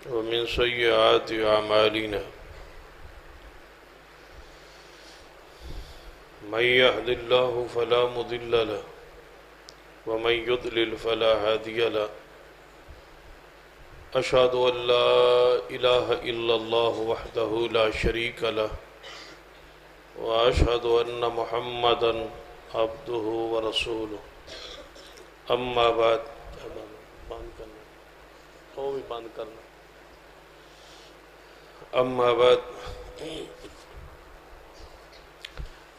ومن سيئات أعمالنا من يهد الله فلا مضل له ومن يضلل فلا هادي له أشهد أن لا إله إلا الله وحده لا شريك له وأشهد أن محمدا عبده ورسوله أما بعد أما بعد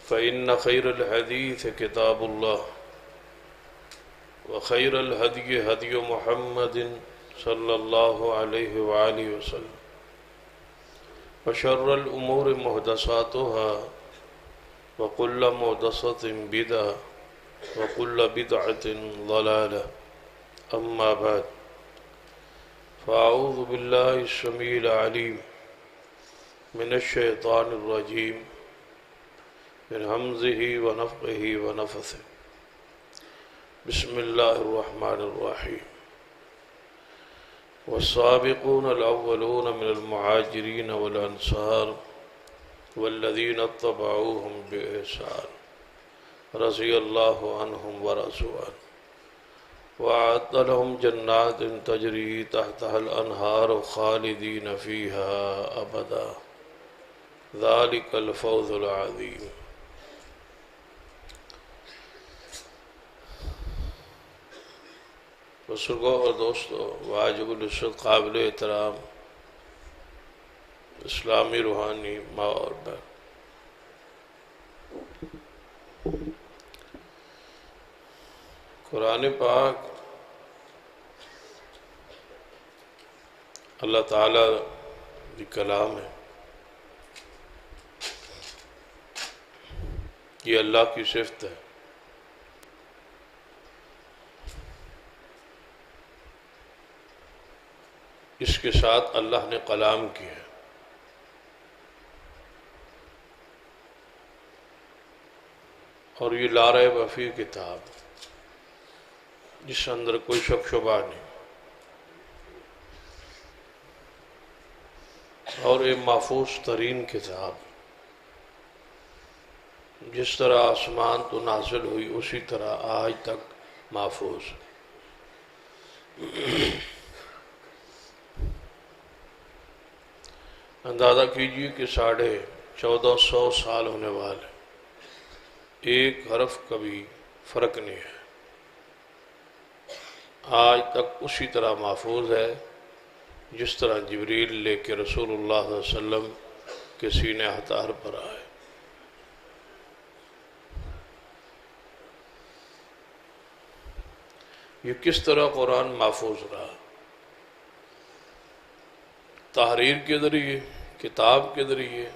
فإن خير الحديث كتاب الله وخير الهدي هدي محمد صلى الله عليه وآله وسلم وشر الأمور محدثاتها وكل محدثة بدعة وكل بدعة ضلالة أما بعد فأعوذ بالله السميع العليم من الشيطان الرجيم من همزه ونفخه ونفثه بسم الله الرحمن الرحيم والسابقون الأولون من المهاجرين والأنصار والذين اتبعوهم بإحسان رضي الله عنهم ورضوا عنه وأعد لهم جنات تجري تحتها الأنهار خالدين فيها أبدا ذلك الفوز العظيم. بزرگوں اور دوستو، واجب العزت قابل احترام اسلامی روحانی ماں اور بہن، قرآن پاک اللہ تعالیٰ کی کلام ہے. یہ اللہ کی صفت ہے. اس کے ساتھ اللہ نے کلام کیا ہے. اور یہ لا ریب فیہ کتاب، جس اندر کوئی شک شبہ نہیں، اور یہ محفوظ ترین کتاب، جس طرح آسمان تو نازل ہوئی اسی طرح آج تک محفوظ. اندازہ کیجئے کہ 1450 سال ہونے والے، ایک حرف کا بھی فرق نہیں ہے، آج تک اسی طرح محفوظ ہے جس طرح جبریل لے کے رسول اللہ صلی اللہ علیہ وسلم کے سینہ اطہر پر آئے. یہ کس طرح قرآن محفوظ رہا؟ تحریر کے ذریعے، کتاب کے ذریعے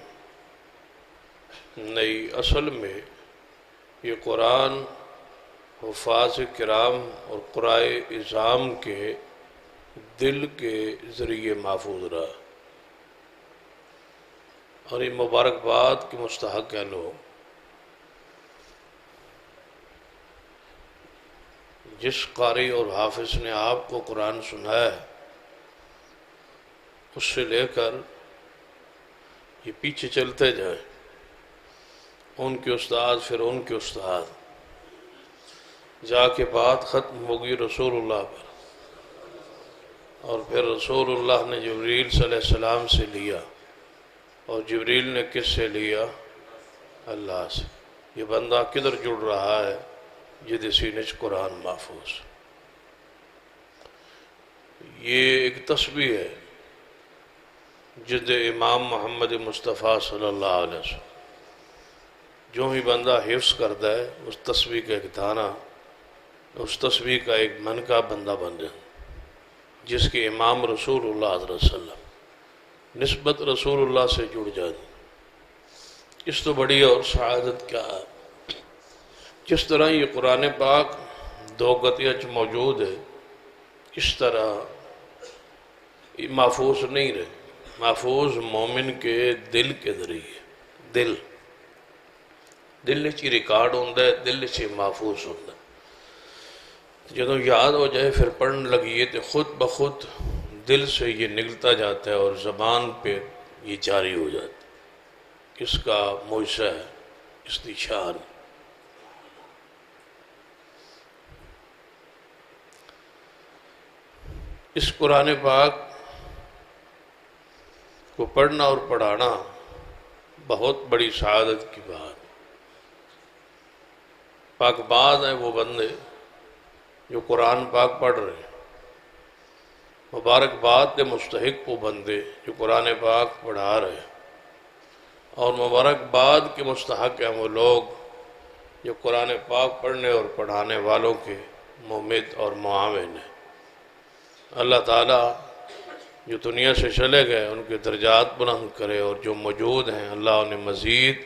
نہیں. اصل میں یہ قرآن حفاظ کرام اور قرائے اعظام کے دل کے ذریعے محفوظ رہا، اور یہ مبارکباد کے مستحق ہیں لوگ. جس قاری اور حافظ نے آپ کو قرآن سنایا ہے، اس سے لے کر یہ پیچھے چلتے جائیں، ان کے استاد، پھر ان کے استاد، جا کے بات ختم ہوگی رسول اللہ پر، اور پھر رسول اللہ نے جبریل صلی اللہ علیہ وسلم سے لیا، اور جبریل نے کس سے لیا؟ اللہ سے. یہ بندہ کدھر جڑ رہا ہے؟ جدے سینے قرآن محفوظ. یہ ایک تسبیح ہے جدے امام محمد مصطفیٰ صلی اللہ علیہ وسلم، جو ہی بندہ حفظ کرتا ہے اس تسبیح کا ایک دانہ، اس تسبیح کا ایک من کا بندہ بن جائے، جس کے امام رسول اللہ صلی اللہ علیہ وسلم، نسبت رسول اللہ سے جڑ جائے. اس تو بڑی اور سعادت کیا ہے. جس طرح یہ قرآن پاک دو گتیچ موجود ہے، اس طرح یہ محفوظ نہیں رہے. محفوظ مومن کے دل کے ذریعے، دل چی ریکارڈ ہوتا ہے، دل چی محفوظ ہوتا ہے. جدوں یاد ہو جائے پھر پڑھن لگیے تو خود بخود دل سے یہ نکلتا جاتا ہے اور زبان پہ یہ جاری ہو جاتا ہے. اس کا معجزہ ہے، اس کی شان. اس قرآن پاک کو پڑھنا اور پڑھانا بہت بڑی سعادت کی بات. پاک باز ہیں وہ بندے جو قرآن پاک پڑھ رہے ہیں. مبارکباد کے مستحق وہ بندے جو قرآن پاک پڑھا رہے ہیں. اور مبارکباد کے مستحق ہیں وہ لوگ جو قرآن پاک پڑھنے اور پڑھانے والوں کے ممد اور معاون ہیں. اللہ تعالیٰ جو دنیا سے چلے گئے ان کے درجات بلند کرے، اور جو موجود ہیں اللہ انہیں مزید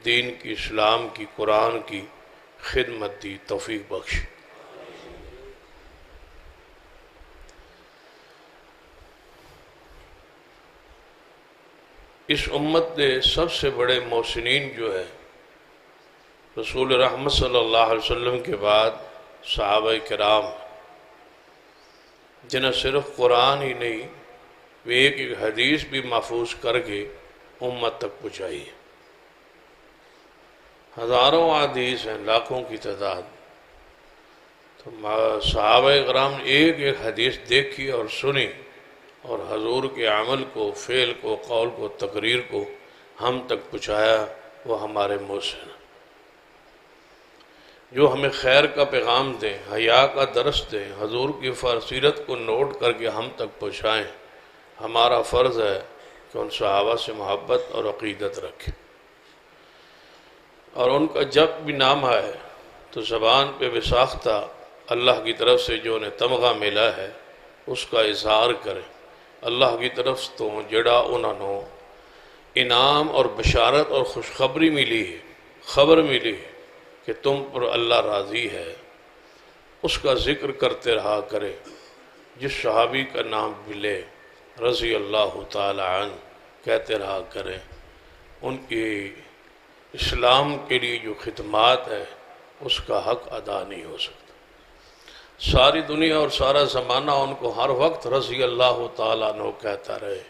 دین کی، اسلام کی، قرآن کی خدمت دی توفیق بخش. اس امت کے سب سے بڑے محسنین جو ہے رسول رحمت صلی اللہ علیہ وسلم کے بعد صحابہ کرام، جنہیں صرف قرآن ہی نہیں وہ ایک ایک حدیث بھی محفوظ کر کے امت تک پہنچائی. ہزاروں حدیث ہیں، لاکھوں کی تعداد. تو صحابہ کرام نے ایک ایک حدیث دیکھی اور سنی، اور حضور کے عمل کو، فعل کو، قول کو، تقریر کو ہم تک پہنچایا. وہ ہمارے محسن جو ہمیں خیر کا پیغام دیں، حیا کا درس دیں، حضور کی سیرت کو نوٹ کر کے ہم تک پہنچائیں. ہمارا فرض ہے کہ ان صحابہ سے محبت اور عقیدت رکھیں، اور ان کا جب بھی نام آئے تو زبان پہ بساختہ اللہ کی طرف سے جو انہیں تمغہ ملا ہے اس کا اظہار کریں. اللہ کی طرف تو جڑا انہوں نے انعام اور بشارت اور خوشخبری ملی ہے، خبر ملی ہے کہ تم پر اللہ راضی ہے، اس کا ذکر کرتے رہا کرے. جس صحابی کا نام ملے رضی اللہ تعالی عنہ کہتے رہا کریں. ان کی اسلام کے لیے جو خدمات ہے اس کا حق ادا نہیں ہو سکتا. ساری دنیا اور سارا زمانہ ان کو ہر وقت رضی اللہ تعالیٰ عنہ کہتا رہے،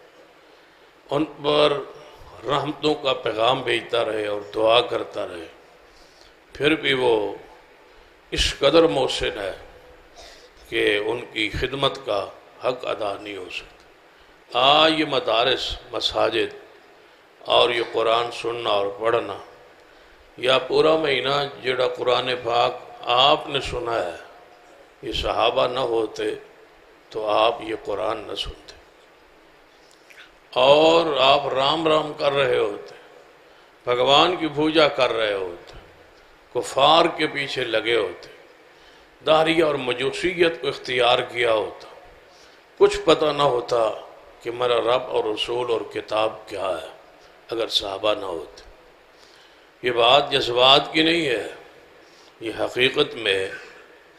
ان پر رحمتوں کا پیغام بھیجتا رہے اور دعا کرتا رہے. پھر بھی وہ اس قدر محسن ہے کہ ان کی خدمت کا حق ادا نہیں ہو سکتا. یہ مدارس، مساجد اور یہ قرآن سننا اور پڑھنا، یا پورا مہینہ جڑا قرآن پاک آپ نے سنا ہے، یہ صحابہ نہ ہوتے تو آپ یہ قرآن نہ سنتے، اور آپ رام رام کر رہے ہوتے، بھگوان کی پوجا کر رہے ہوتے، کفار کے پیچھے لگے ہوتے، داہریہ اور مجوسیت کو اختیار کیا ہوتا. کچھ پتہ نہ ہوتا کہ میرا رب اور رسول اور کتاب کیا ہے اگر صحابہ نہ ہوتے. یہ بات جذبات کی نہیں ہے، یہ حقیقت میں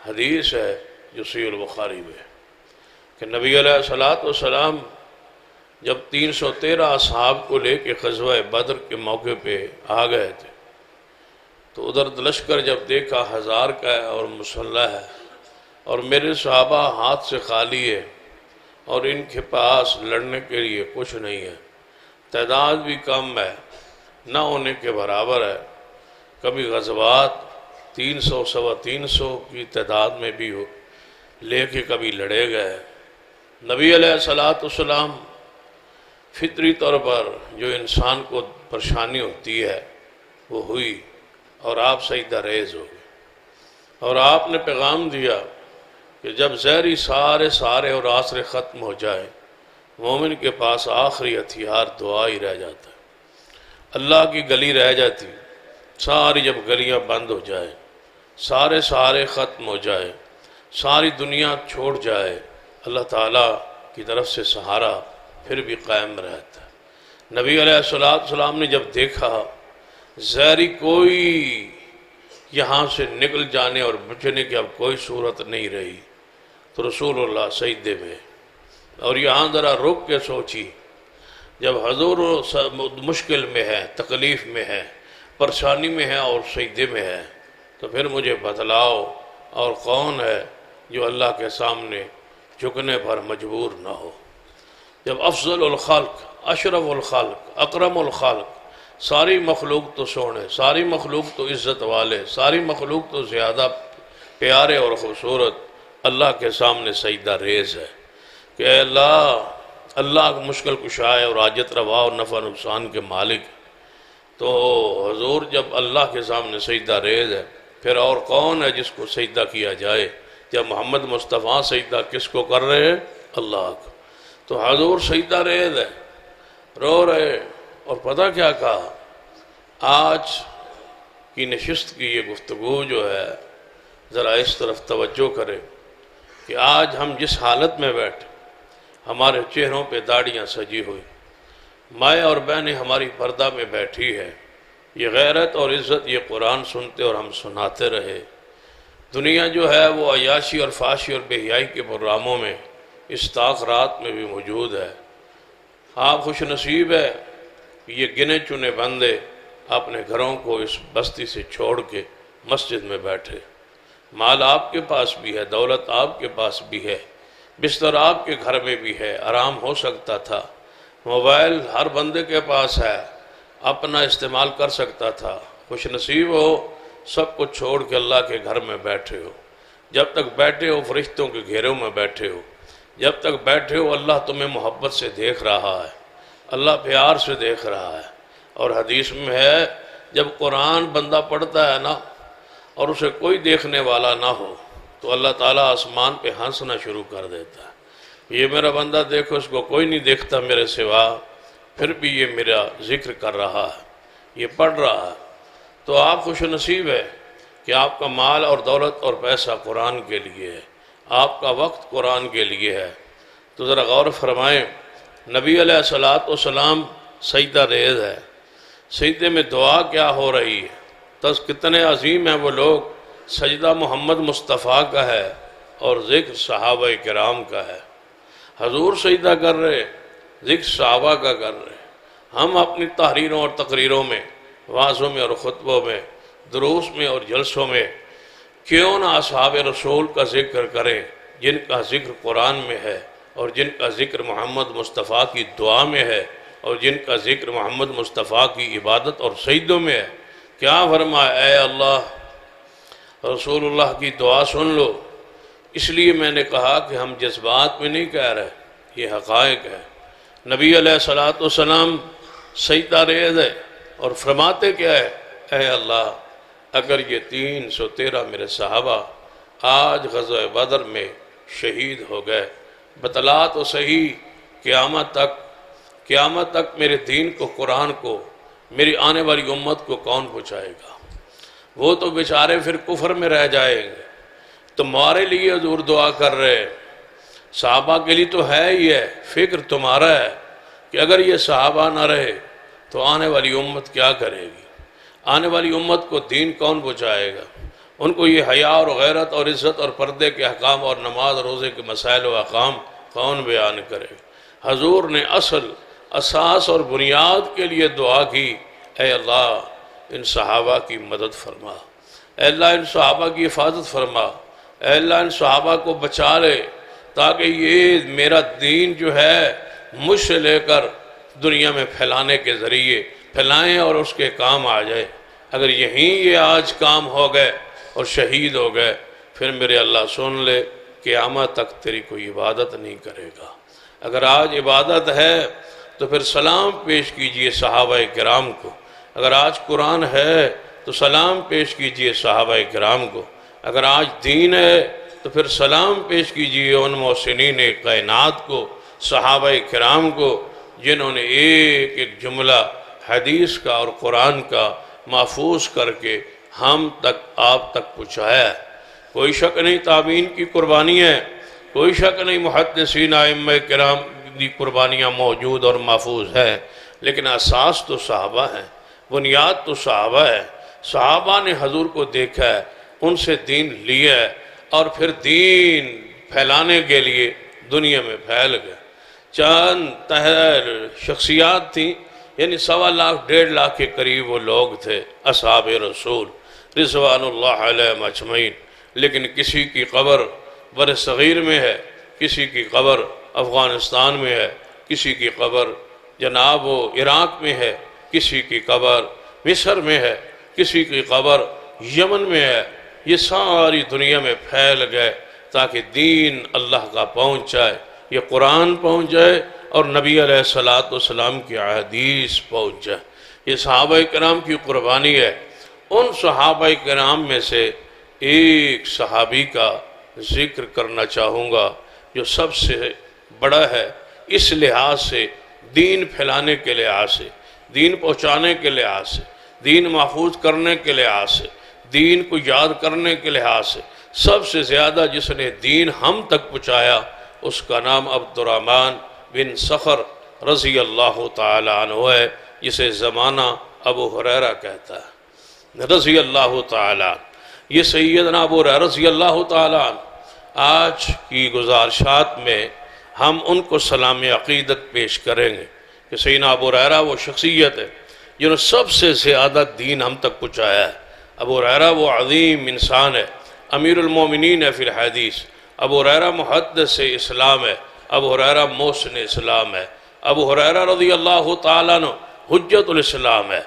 حدیث ہے جو صحیح البخاری میں کہ نبی علیہ السلام جب 313 اصحاب کو لے کے غزوہ بدر کے موقع پہ آ گئے تھے تو ادھر لشکر جب دیکھا 1000 کا ہے اور مسلح ہے، اور میرے صحابہ ہاتھ سے خالی ہے اور ان کے پاس لڑنے کے لیے کچھ نہیں ہے، تعداد بھی کم ہے، نہ ہونے کے برابر ہے. کبھی غزوات 300 سوا 300 کی تعداد میں بھی ہو لے کے کبھی لڑے گئے. نبی علیہ السلام فطری طور پر جو انسان کو پریشانی ہوتی ہے وہ ہوئی، اور آپ سجدہ ریز ہو گئے، اور آپ نے پیغام دیا کہ جب زہری سارے اور آسرے ختم ہو جائے، مومن کے پاس آخری ہتھیار دعا ہی رہ جاتا ہے. اللہ کی گلی رہ جاتی، ساری جب گلیاں بند ہو جائے، سارے ختم ہو جائے، ساری دنیا چھوڑ جائے، اللہ تعالیٰ کی طرف سے سہارا پھر بھی قائم رہتا ہے. نبی علیہ السلام نے جب دیکھا زہری کوئی یہاں سے نکل جانے اور بچنے کی اب کوئی صورت نہیں رہی، تو رسول اللہ سجدے میں، اور یہاں ذرا رک کے سوچی، جب حضور مشکل میں ہے، تکلیف میں ہے، پریشانی میں ہے اور سجدے میں ہے، تو پھر مجھے بتلاؤ اور کون ہے جو اللہ کے سامنے جھکنے پر مجبور نہ ہو۔ جب افضل الخلق، اشرف الخلق، اکرم الخلق، ساری مخلوق تو سونے، ساری مخلوق تو عزت والے، ساری مخلوق تو زیادہ پیارے اور خوبصورت اللہ کے سامنے سجدہ ریز ہے کہ اے اللہ مشکل کشا ہے اور حاجت روا اور نفع نقصان کے مالک۔ تو حضور جب اللہ کے سامنے سجدہ ریز ہے، پھر اور کون ہے جس کو سجدہ کیا جائے؟ جب محمد مصطفیٰ سجدہ کس کو کر رہے ہیں؟ اللہ کو۔ تو حضور سجدہ ریز ہے، رو رہے، اور پتہ کیا کہا؟ آج کی نشست کی یہ گفتگو جو ہے ذرا اس طرف توجہ کرے کہ آج ہم جس حالت میں بیٹھے، ہمارے چہروں پہ داڑیاں سجی ہوئی، مائیں اور بہنیں ہماری پردہ میں بیٹھی ہے، یہ غیرت اور عزت یہ قرآن سنتے اور ہم سناتے رہے۔ دنیا جو ہے وہ عیاشی اور فحاشی اور بے حیائی کے پروگراموں میں اس طاق رات میں بھی موجود ہے۔ آپ خوش نصیب ہے کہ یہ گنے چنے بندے اپنے گھروں کو اس بستی سے چھوڑ کے مسجد میں بیٹھے۔ مال آپ کے پاس بھی ہے، دولت آپ کے پاس بھی ہے، بستر آپ کے گھر میں بھی ہے، آرام ہو سکتا تھا، موبائل ہر بندے کے پاس ہے، اپنا استعمال کر سکتا تھا۔ خوش نصیب ہو سب کو چھوڑ کے اللہ کے گھر میں بیٹھے ہو۔ جب تک بیٹھے ہو فرشتوں کے گھیروں میں بیٹھے ہو، جب تک بیٹھے ہو اللہ تمہیں محبت سے دیکھ رہا ہے، اللہ پیار سے دیکھ رہا ہے۔ اور حدیث میں ہے جب قرآن بندہ پڑھتا ہے نا اور اسے کوئی دیکھنے والا نہ ہو تو اللہ تعالیٰ آسمان پہ ہنسنا شروع کر دیتا ہے، یہ میرا بندہ دیکھو، اس کو کوئی نہیں دیکھتا میرے سوا، پھر بھی یہ میرا ذکر کر رہا ہے، یہ پڑھ رہا ہے۔ تو آپ خوش نصیب ہے کہ آپ کا مال اور دولت اور پیسہ قرآن کے لیے ہے، آپ کا وقت قرآن کے لیے ہے۔ تو ذرا غور فرمائیں، نبی علیہ السلام سجدہ ریز ہے، سجدے میں دعا کیا ہو رہی ہے، کتنے عظیم ہیں وہ لوگ، سجدہ محمد مصطفیٰ کا ہے اور ذکر صحابہ کرام کا ہے۔ حضور سجدہ کر رہے، ذکر صحابہ کا کر رہے۔ ہم اپنی تحریروں اور تقریروں میں، وعظوں میں اور خطبوں میں، دروس میں اور جلسوں میں کیوں نہ اصحاب رسول کا ذکر کریں، جن کا ذکر قرآن میں ہے اور جن کا ذکر محمد مصطفیٰ کی دعا میں ہے اور جن کا ذکر محمد مصطفیٰ کی عبادت اور سجدوں میں ہے۔ کیا فرمایا؟ اے اللہ، رسول اللہ کی دعا سن لو۔ اس لیے میں نے کہا کہ ہم جذبات میں نہیں کہہ رہے، یہ حقائق ہے۔ نبی علیہ السلام سجدہ ریز ہے اور فرماتے کیا ہے؟ اے اللہ، اگر یہ 313 میرے صحابہ آج غزوہ بدر میں شہید ہو گئے، بتلا تو صحیح قیامت تک میرے دین کو، قرآن کو، میری آنے والی امت کو کون پہنچائے گا؟ وہ تو بیچارے پھر کفر میں رہ جائیں گے۔ تمہارے لیے حضور دعا کر رہے، صحابہ کے لیے تو ہے ہی ہے، فکر تمہارا ہے کہ اگر یہ صحابہ نہ رہے تو آنے والی امت کیا کرے گی؟ آنے والی امت کو دین کون پہنچائے گا؟ ان کو یہ حیا اور غیرت اور عزت اور پردے کے احکام اور نماز روزے کے مسائل و احکام کون بیان کرے؟ حضور نے اصل اساس اور بنیاد کے لیے دعا کی، اے اللہ ان صحابہ کی مدد فرما، اے اللہ ان صحابہ کی حفاظت فرما، اے اللہ ان صحابہ کو بچا لے تاکہ یہ میرا دین جو ہے مجھ سے لے کر دنیا میں پھیلانے کے ذریعے پھیلائیں اور اس کے کام آ جائے۔ اگر یہیں یہ آج کام ہو گئے اور شہید ہو گئے، پھر میرے اللہ سن لے قیامت تک تیری کوئی عبادت نہیں کرے گا۔ اگر آج عبادت ہے تو پھر سلام پیش کیجئے صحابہ کرام کو، اگر آج قرآن ہے تو سلام پیش کیجئے صحابہ کرام کو، اگر آج دین ہے تو پھر سلام پیش کیجئے ان محسنین کائنات کو، صحابہ کرام کو، جنہوں نے ایک ایک جملہ حدیث کا اور قرآن کا محفوظ کر کے ہم تک آپ تک پہنچایا ہے۔ کوئی شک نہیں تابعین کی قربانی ہے، کوئی شک نہیں محدثین ائمہ کرام کی قربانیاں موجود اور محفوظ ہے، لیکن اساس تو صحابہ ہیں، بنیاد تو صحابہ ہے۔ صحابہ نے حضور کو دیکھا ہے، ان سے دین لیا ہے اور پھر دین پھیلانے کے لیے دنیا میں پھیل گئے۔ چند شخصیات تھیں، یعنی 1.25 لاکھ 1.5 لاکھ کے قریب وہ لوگ تھے اصحاب رسول رضوان اللہ علیہم اجمعین، لیکن کسی کی قبر بر صغیر میں ہے، کسی کی قبر افغانستان میں ہے، کسی کی قبر جناب وہ عراق میں ہے، کسی کی قبر مصر میں ہے، کسی کی قبر یمن میں ہے۔ یہ ساری دنیا میں پھیل گئے تاکہ دین اللہ کا پہنچ جائے، یہ قرآن پہنچ جائے اور نبی علیہ السلام کی احادیث پہنچ جائے۔ یہ صحابہ کرام کی قربانی ہے۔ ان صحابہ کرام میں سے ایک صحابی کا ذکر کرنا چاہوں گا جو سب سے بڑا ہے، اس لحاظ سے، دین پھیلانے کے لحاظ سے، دین پہنچانے کے لحاظ سے، دین محفوظ کرنے کے لحاظ سے، دین کو یاد کرنے کے لحاظ سے سب سے زیادہ جس نے دین ہم تک پہنچایا، اس کا نام عبد الرحمن بن صخر رضی اللہ تعالی عنہ ہے، جسے زمانہ ابو ہریرہ کہتا ہے رضی اللہ تعالی عنہ۔ یہ سیدنا ابو ہریرہ رضی اللہ تعالی عنہ، آج کی گزارشات میں ہم ان کو سلام عقیدت پیش کریں گے کہ سیدنا ابو ہریرہ وہ شخصیت ہے جنہوں نے سب سے زیادہ دین ہم تک پہنچایا ہے۔ ابو ہریرہ وہ عظیم انسان ہے، امیر المومنین ہے فی الحدیث۔ ابو ہریرہ محدث اسلام ہے، ابو ہریرہ محسن اسلام ہے، ابو ہریرہ رضی اللہ تعالیٰ عنہ حجت الاسلام ہے،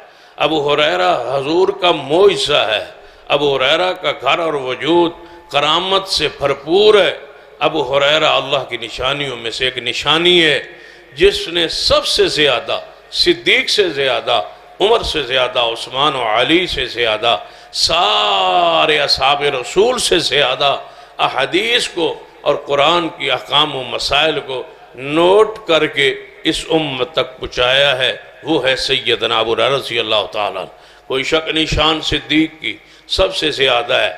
ابو ہریرہ حضور کا معجزہ ہے، ابو ہریرہ کا گھر اور وجود کرامت سے بھرپور ہے۔ ابو ہریرہ اللہ کی نشانیوں میں سے ایک نشانی ہے جس نے سب سے زیادہ، صدیق سے زیادہ، عمر سے زیادہ، عثمان و علی سے زیادہ، سارے اصحاب رسول سے زیادہ احادیث کو اور قرآن کی احکام و مسائل کو نوٹ کر کے اس امت تک پہنچایا ہے، وہ ہے سیدنا ابو ہریرہ رضی اللہ تعالیٰ عنہ۔ کوئی شک نشان صدیق کی سب سے زیادہ ہے۔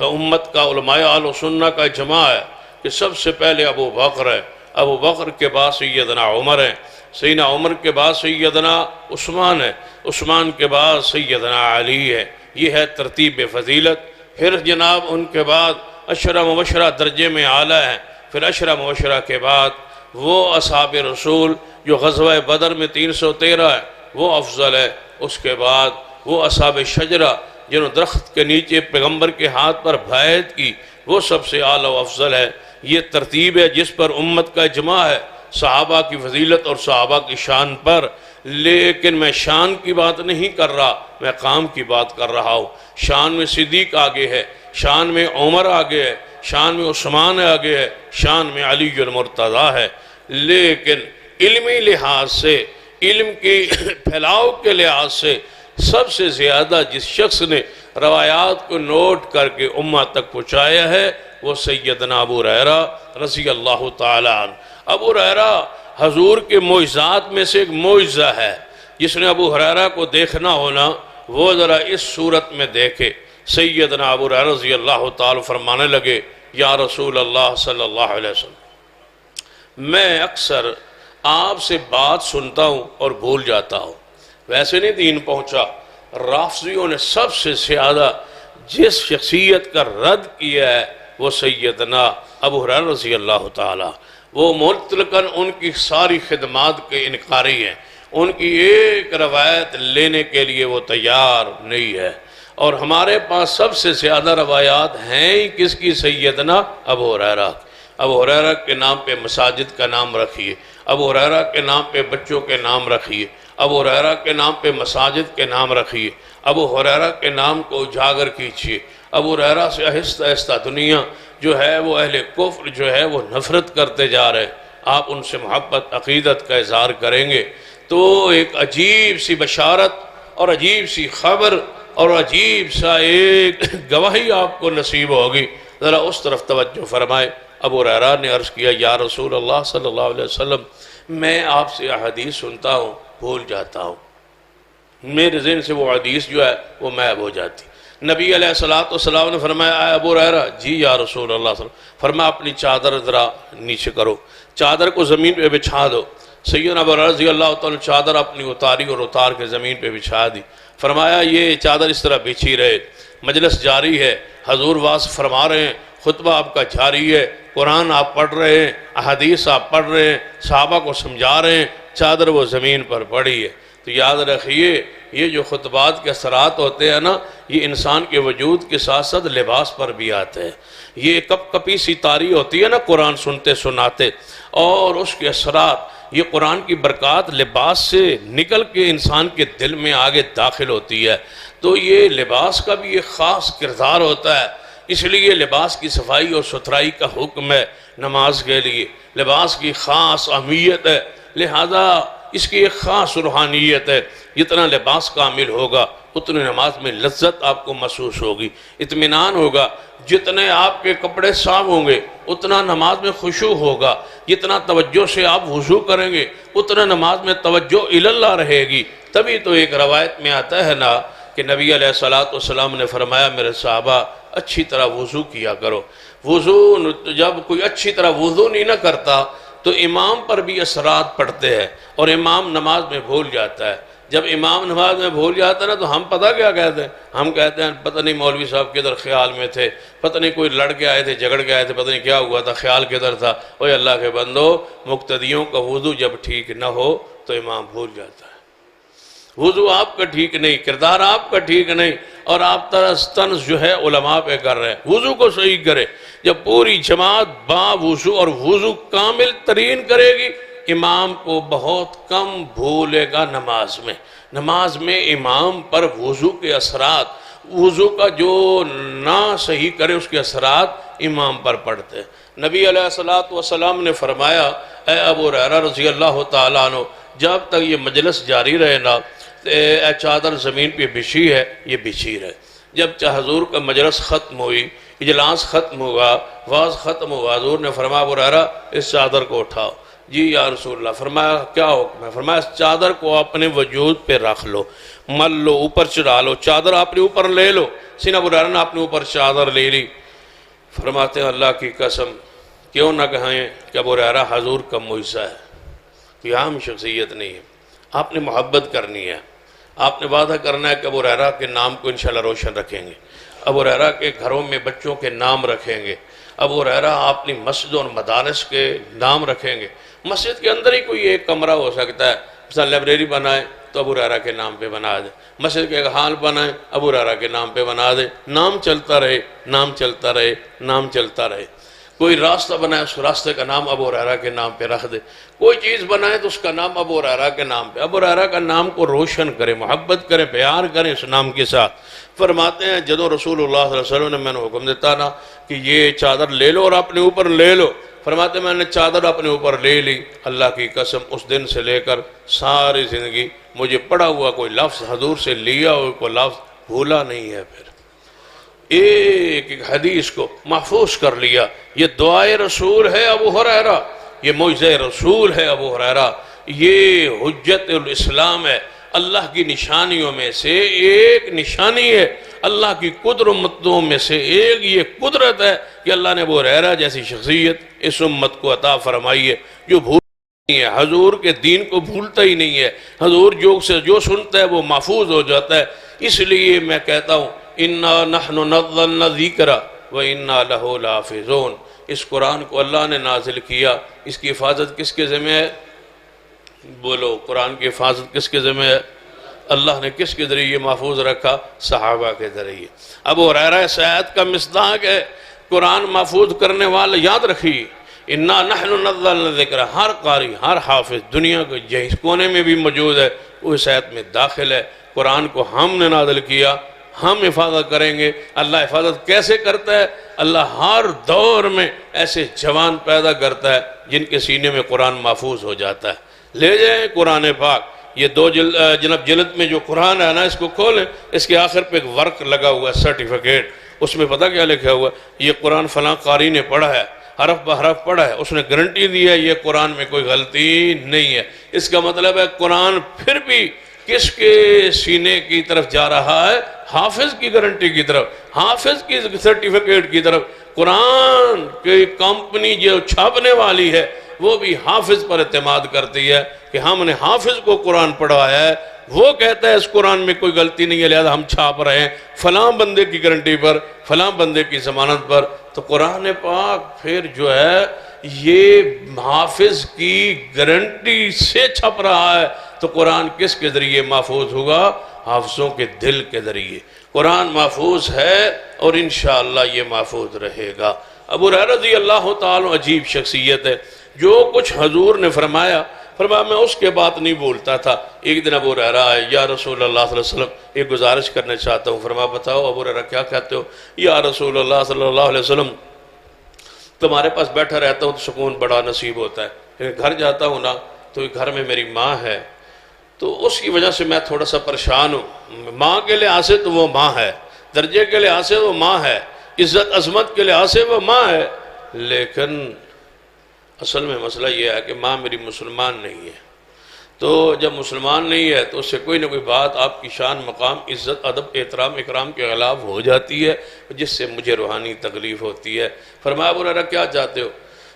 امت کا علماء اہل و سنہ کا اجماع ہے کہ سب سے پہلے ابو بکر ہے، ابو بکر کے بعد سیدنا عمر ہے، سیدنا عمر کے بعد سیدنا عثمان ہے، عثمان کے بعد سیدنا علی ہے۔ یہ ہے ترتیب فضیلت۔ پھر جناب ان کے بعد عشرہ مبشرہ درجے میں اعلیٰ ہیں، پھر عشرہ مبشرہ کے بعد وہ اصحاب رسول جو غزوہ بدر میں 313 ہے وہ افضل ہے، اس کے بعد وہ اصحاب شجرہ جنہوں درخت کے نیچے پیغمبر کے ہاتھ پر بیعت کی، وہ سب سے اعلیٰ و افضل ہے۔ یہ ترتیب ہے جس پر امت کا اجماع ہے صحابہ کی فضیلت اور صحابہ کی شان پر۔ لیکن میں شان کی بات نہیں کر رہا، میں کام کی بات کر رہا ہوں۔ شان میں صدیق آگے ہے، شان میں عمر آگے ہے، شان میں عثمان آگے ہے، شان میں علی المرتضیٰ ہے۔ لیکن علمی لحاظ سے، علم کی پھیلاؤ کے لحاظ سے سب سے زیادہ جس شخص نے روایات کو نوٹ کر کے امت تک پہنچایا ہے وہ سیدنا ابو ہریرہ رضی اللہ تعالی عنہ۔ ابو ہریرہ حضور کے معجزات میں سے ایک معجزہ ہے۔ جس نے ابو ہریرہ کو دیکھنا ہونا وہ ذرا اس صورت میں دیکھے۔ سیدنا ابو ہریرہ رضی اللہ تعالی فرمانے لگے، یا رسول اللہ صلی اللہ علیہ وسلم، میں اکثر آپ سے بات سنتا ہوں اور بھول جاتا ہوں۔ ویسے نہیں دین پہنچا، رافضیوں نے سب سے زیادہ جس شخصیت کا رد کیا ہے وہ سیدنا ابو ہریرہ رضی اللہ تعالی۔ وہ مطلقاً ان کی ساری خدمات کے انکاری ہیں، ان کی ایک روایت لینے کے لیے وہ تیار نہیں ہے۔ اور ہمارے پاس سب سے زیادہ روایات ہیں ہی کس کی؟ سیدنا ابو ہریرہ۔ ابو ہریرہ کے نام پہ مساجد کا نام رکھیے، ابو ہریرہ کے نام پہ بچوں کے نام رکھیے، ابو ہریرہ کے نام پہ مساجد کے نام رکھیے، ابو ہریرہ کے نام کو اجاگر کیجیے۔ ابو ہریرہ سے آہستہ آہستہ دنیا جو ہے وہ اہل کفر جو ہے وہ نفرت کرتے جا رہے، آپ ان سے محبت عقیدت کا اظہار کریں گے تو ایک عجیب سی بشارت اور عجیب سی خبر اور عجیب سا ایک گواہی آپ کو نصیب ہوگی۔ ذرا اس طرف توجہ فرمائے۔ ابو ہریرہ نے عرض کیا، یا رسول اللہ صلی اللہ علیہ وسلم، میں آپ سے احادیث سنتا ہوں بھول جاتا ہوں، میرے ذہن سے وہ حدیث جو ہے وہ محو ہو جاتی۔ نبی علیہ السلام نے فرمایا، اے ابو ہریرہ، جی یا رسول اللہ صلی اللہ علیہ وسلم۔ فرمایا اپنی چادر ذرا نیچے کرو، چادر کو زمین پہ بچھا دو۔ سیدنا ابو ہریرہ رضی اللہ تعالیٰ چادر اپنی اتاری اور اتار کے زمین پہ بچھا دی۔ فرمایا یہ چادر اس طرح بچھی رہے، مجلس جاری ہے، حضور واعظ فرما رہے ہیں، خطبہ آپ کا جاری ہے، قرآن آپ پڑھ رہے ہیں، احادیث آپ پڑھ رہے ہیں، صحابہ کو سمجھا رہے ہیں، چادر وہ زمین پر پڑی ہے۔ تو یاد رکھیے یہ جو خطبات کے اثرات ہوتے ہیں نا، یہ انسان کے وجود کے ساتھ ساتھ لباس پر بھی آتا ہے۔ یہ کپ کپی سی طاری ہوتی ہے نا قرآن سنتے سناتے، اور اس کے اثرات، یہ قرآن کی برکات لباس سے نکل کے انسان کے دل میں آگے داخل ہوتی ہے۔ تو یہ لباس کا بھی ایک خاص کردار ہوتا ہے، اس لیے لباس کی صفائی اور ستھرائی کا حکم ہے نماز کے لیے۔ لباس کی خاص اہمیت ہے، لہذا اس کی ایک خاص روحانیت ہے۔ جتنا لباس کامل ہوگا اتنی نماز میں لذت آپ کو محسوس ہوگی، اطمینان ہوگا۔ جتنے آپ کے کپڑے صاف ہوں گے اتنا نماز میں خشوع ہوگا، جتنا توجہ سے آپ وضو کریں گے اتنا نماز میں توجہ اللہ رہے گی۔ تبھی تو ایک روایت میں آتا ہے نا کہ نبی علیہ السلام نے فرمایا میرے صحابہ اچھی طرح وضو کیا کرو۔ وضو جب کوئی اچھی طرح وضو نہیں نہ کرتا تو امام پر بھی اثرات پڑتے ہیں اور امام نماز میں بھول جاتا ہے۔ جب امام نماز میں بھول جاتا ہے نا تو ہم پتہ کیا کہتے ہیں؟ ہم کہتے ہیں پتہ نہیں مولوی صاحب کدھر خیال میں تھے، پتہ نہیں کوئی لڑ کے آئے تھے، جھگڑ کے آئے تھے، پتہ نہیں کیا ہوا تھا، خیال کدھر تھا۔ اوے اللہ کے بندو، مقتدیوں کا وضو جب ٹھیک نہ ہو تو امام بھول جاتا ہے۔ وضو آپ کا ٹھیک نہیں، کردار آپ کا ٹھیک نہیں، اور آپ طنز جو ہے علماء پہ کر رہے ہیں۔ وضو کو صحیح کرے۔ جب پوری جماعت با وضو اور وضو کامل ترین کرے گی، امام کو بہت کم بھولے گا نماز میں۔ نماز میں امام پر وضو کے اثرات، وضو کا جو نہ صحیح کرے اس کے اثرات امام پر پڑتے ہیں۔ نبی علیہ السلام نے فرمایا اے ابو ہریرہ رضی اللہ تعالیٰ عنہ، جب تک یہ مجلس جاری رہے نا، اے چادر زمین پہ بچھی ہے یہ بچھی رہے۔ جب حضور کا مجلس ختم ہوئی، اجلاس ختم ہوا، واز ختم ہوا، حضور نے فرمایا ابو ہریرہ اس چادر کو اٹھاؤ۔ جی یا رسول اللہ۔ فرمایا کیا حکم ہے؟ فرمایا اس چادر کو اپنے وجود پہ رکھ لو، مل لو، اوپر چڑھا لو، چادر اپنے اوپر لے لو۔ سینہ ابو ہریرہ نے اپنے اوپر چادر لے لی۔ فرماتے ہیں اللہ کی قسم کیوں نہ کہیں کہ ابو ہریرہ حضور کا معجزہ ہے، کوئی عام شخصیت نہیں ہے۔ آپ نے محبت کرنی ہے، آپ نے وعدہ کرنا ہے کہ ابو ہریرہ کے نام کو انشاءاللہ روشن رکھیں گے، ابو ہریرہ کے گھروں میں بچوں کے نام رکھیں گے، ابو ہریرہ اپنی مسجدوں اور مدارس کے نام رکھیں گے۔ مسجد کے اندر ہی کوئی ایک کمرہ ہو سکتا ہے، مثلا لائبریری بنائے تو ابو ہریرہ کے نام پہ بنا دے، مسجد کے ایک حال بنائے ابو ہریرہ کے نام پہ بنا دے، نام چلتا رہے، نام چلتا رہے، نام چلتا رہے۔ کوئی راستہ بنائے اس راستے کا نام ابو ہریرہ کے نام پہ رکھ دے، کوئی چیز بنائے تو اس کا نام ابو ہریرہ کے نام پہ، ابو ہریرہ کا نام کو روشن کرے، محبت کرے، پیار کرے اس نام کے ساتھ۔ فرماتے ہیں جدو رسول اللہ صلی اللہ علیہ وسلم نے میں نے حکم دیتا نا کہ یہ چادر لے لو اور اپنے اوپر لے لو، فرماتے میں نے چادر اپنے اوپر لے لی، اللہ کی قسم اس دن سے لے کر ساری زندگی مجھے پڑھا ہوا کوئی لفظ، حضور سے لیا ہوا کوئی لفظ بھولا نہیں ہے۔ پھر ایک ایک حدیث کو محفوظ کر لیا۔ یہ دعائے رسول ہے ابو ہریرہ، یہ معجزہ رسول ہے ابو ہریرہ، یہ حجت الاسلام ہے۔ اللہ کی نشانیوں میں سے ایک نشانی ہے، اللہ کی قدرتوں میں سے ایک یہ قدرت ہے کہ اللہ نے ابو ہریرہ جیسی شخصیت اس امت کو عطا فرمائی ہے جو بھول نہیں ہے، حضور کے دین کو بھولتا ہی نہیں ہے، حضور جو سنتا ہے وہ محفوظ ہو جاتا ہے۔ اس لیے میں کہتا ہوں اِنَّا نَحْنُ نَزَّلْنَا الذِّكْرَ وَإِنَّا لَهُ لَحَافِظُونَ۔ اس قرآن کو اللہ نے نازل کیا، اس کی حفاظت کس کے ذمہ ہے؟ بولو، قرآن کی حفاظت کس کے ذمہ ہے؟ اللہ نے کس کے ذریعے محفوظ رکھا؟ صحابہ کے ذریعے۔ ابو ہریرہ اس آیت کا مصداق ہے، قرآن محفوظ کرنے والے یاد رکھیے اِنَّا نَحْنُ نَزَّلْنَا الذِّكْرَ۔ ہر قاری، ہر حافظ دنیا کے جس کونے میں بھی موجود ہے وہ اس آیت میں داخل ہے۔ قرآن کو ہم نے نازل کیا، ہم حفاظت کریں گے۔ اللہ حفاظت کیسے کرتا ہے؟ اللہ ہر دور میں ایسے جوان پیدا کرتا ہے جن کے سینے میں قرآن محفوظ ہو جاتا ہے۔ لے جائیں قرآن پاک، یہ دو جلد میں جو قرآن ہے نا، اس کو کھولیں، اس کے آخر پہ ایک ورق لگا ہوا ہے، سرٹیفکیٹ، اس میں پتہ کیا لکھا ہوا ہے؟ یہ قرآن فلاں قاری نے پڑھا ہے، حرف بحرف پڑھا ہے، اس نے گارنٹی دی ہے یہ قرآن میں کوئی غلطی نہیں ہے۔ اس کا مطلب ہے قرآن پھر بھی کس کے سینے کی طرف جا رہا ہے؟ حافظ کی گارنٹی کی طرف، حافظ کی سرٹیفکیٹ کی طرف۔ قرآن کی کمپنی جو چھاپنے والی ہے وہ بھی حافظ پر اعتماد کرتی ہے کہ ہم نے حافظ کو قرآن پڑھایا ہے، وہ کہتا ہے اس قرآن میں کوئی غلطی نہیں ہے لہذا ہم چھاپ رہے ہیں فلاں بندے کی گارنٹی پر، فلاں بندے کی ضمانت پر۔ تو قرآن پاک پھر جو ہے یہ حافظ کی گارنٹی سے چھپ رہا ہے، تو قرآن کس کے ذریعے محفوظ ہوگا؟ حافظوں کے دل کے ذریعے۔ قرآن محفوظ ہے اور انشاءاللہ یہ محفوظ رہے گا۔ ابو ہریرہ رضی اللہ تعالیٰ عجیب شخصیت ہے، جو کچھ حضور نے فرمایا میں اس کے بات نہیں بولتا تھا۔ ایک دن ابو ہریرہ آئے، یا رسول اللہ صلی اللہ علیہ وسلم ایک گزارش کرنا چاہتا ہوں۔ فرمایا بتاؤ ابو ہریرہ کیا کہتے ہو؟ یا رسول اللہ صلی اللہ علیہ وسلم تمہارے پاس بیٹھا رہتا ہوں تو سکون بڑا نصیب ہوتا ہے، لیکن گھر جاتا ہوں نا تو گھر میں میری ماں ہے، تو اس کی وجہ سے میں تھوڑا سا پریشان ہوں۔ ماں کے لحاظ سے تو وہ ماں ہے، درجے کے لحاظ سے وہ ماں ہے، عزت عظمت کے لحاظ سے وہ ماں ہے، لیکن اصل میں مسئلہ یہ ہے کہ ماں میری مسلمان نہیں ہے۔ تو جب مسلمان نہیں ہے تو اس سے کوئی نہ کوئی بات آپ کی شان مقام عزت ادب احترام اکرام کے خلاف ہو جاتی ہے، جس سے مجھے روحانی تکلیف ہوتی ہے۔ فرمایا ابو ہریرہ کیا چاہتے ہو؟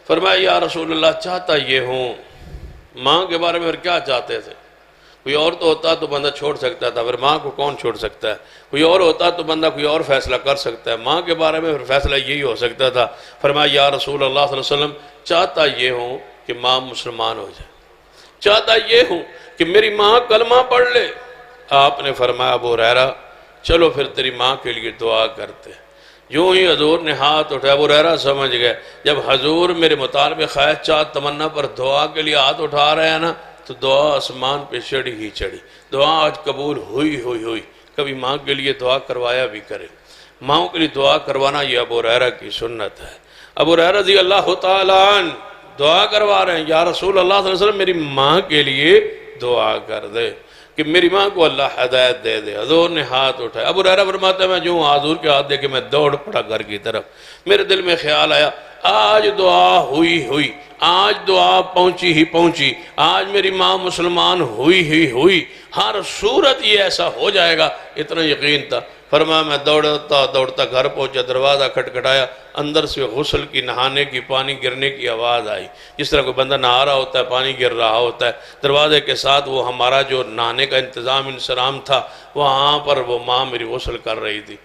فرمایا یا رسول اللہ چاہتا یہ ہوں، ماں کے بارے میں کیا چاہتے تھے؟ کوئی اور تو ہوتا تو بندہ چھوڑ سکتا تھا، پھر ماں کو کون چھوڑ سکتا ہے؟ کوئی اور ہوتا تو بندہ کوئی اور فیصلہ کر سکتا ہے، ماں کے بارے میں پھر فیصلہ یہی ہو سکتا تھا۔ فرمایا یا رسول اللہ صلی اللہ علیہ وسلم چاہتا یہ ہوں کہ ماں مسلمان ہو جائے، چاہتا یہ ہوں کہ میری ماں کلمہ پڑھ لے۔ آپ نے فرمایا ابو ہریرہ چلو پھر تیری ماں کے لیے دعا کرتے۔ یوں ہی حضور نے ہاتھ اٹھایا، ابو ہریرہ سمجھ گئے جب حضور میرے مطالبہ خواہش چاہت تمنا پر دعا کے لیے ہاتھ اٹھا رہے ہیں نا تو دعا آسمان پہ چڑھی ہی چڑھی، دعا آج قبول ہوئی۔ کبھی ماں کے لیے دعا کروایا بھی کرے، ماں کے لیے دعا کروانا یہ ابو ہریرہ کی سنت ہے۔ ابو ہریرہ رضی اللہ تعالیٰ عنہ دعا کروا رہے ہیں، یا رسول اللہ صلی اللہ علیہ وسلم میری ماں کے لیے دعا کر دے کہ میری ماں کو اللہ ہدایت دے دے۔ حضور نے ہاتھ اٹھایا، ابو ہریرہ فرماتا ہے میں جو حضور کے ہاتھ دے کے میں دوڑ پڑا گھر کی طرف۔ میرے دل میں خیال آیا آج دعا ہوئی، آج دعا پہنچی، آج میری ماں مسلمان ہوئی، ہر صورت یہ ایسا ہو جائے گا، اتنا یقین تھا۔ فرمایا میں دوڑتا گھر پہنچا، دروازہ کھٹکھٹایا، اندر سے غسل کی نہانے کی پانی گرنے کی آواز آئی، جس طرح کوئی بندہ نہا رہا ہوتا ہے پانی گر رہا ہوتا ہے۔ دروازے کے ساتھ وہ ہمارا جو نہانے کا انتظام انسرام تھا وہاں پر وہ ماں میری غسل کر رہی تھی۔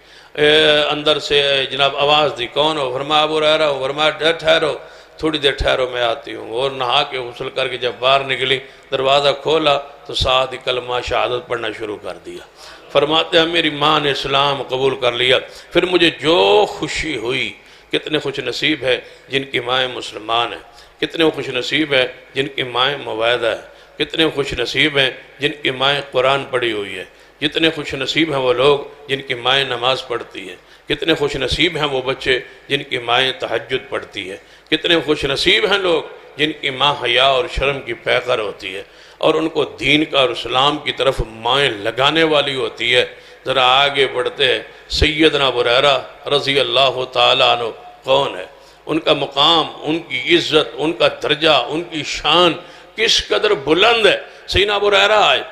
اندر سے جناب آواز دی، کون ہو؟ فرمایا ابو ہریرہ ہو۔ فرمایا ٹھہرو، تھوڑی دیر ٹھہرو میں آتی ہوں۔ اور نہا کے غسل کر کے جب باہر نکلی دروازہ کھولا تو ساتھ ہی کلمہ شہادت پڑھنا شروع کر دیا۔ فرماتے ہیں میری ماں نے اسلام قبول کر لیا، پھر مجھے جو خوشی ہوئی۔ کتنے خوش نصیب ہے جن کی مائیں مسلمان ہیں، کتنے خوش نصیب ہے جن کی مائیں موعظہ ہے، کتنے خوش نصیب ہیں جن کی مائیں قرآن پڑھی ہوئی ہے، جتنے خوش نصیب ہیں وہ لوگ جن کی مائیں نماز پڑھتی ہے، کتنے خوش نصیب ہیں وہ بچے جن کی مائیں تہجد پڑھتی ہے، کتنے خوش نصیب ہیں لوگ جن کی ماں حیا اور شرم کی پیکر ہوتی ہے اور ان کو دین کا اور اسلام کی طرف مائیں لگانے والی ہوتی ہے۔ ذرا آگے بڑھتے ہیں، سیدنا ابو ہریرہ رضی اللہ تعالیٰ عنہ کون ہے؟ ان کا مقام، ان کی عزت، ان کا درجہ، ان کی شان کس قدر بلند ہے۔ سیدنا ابو ہریرہ آئے،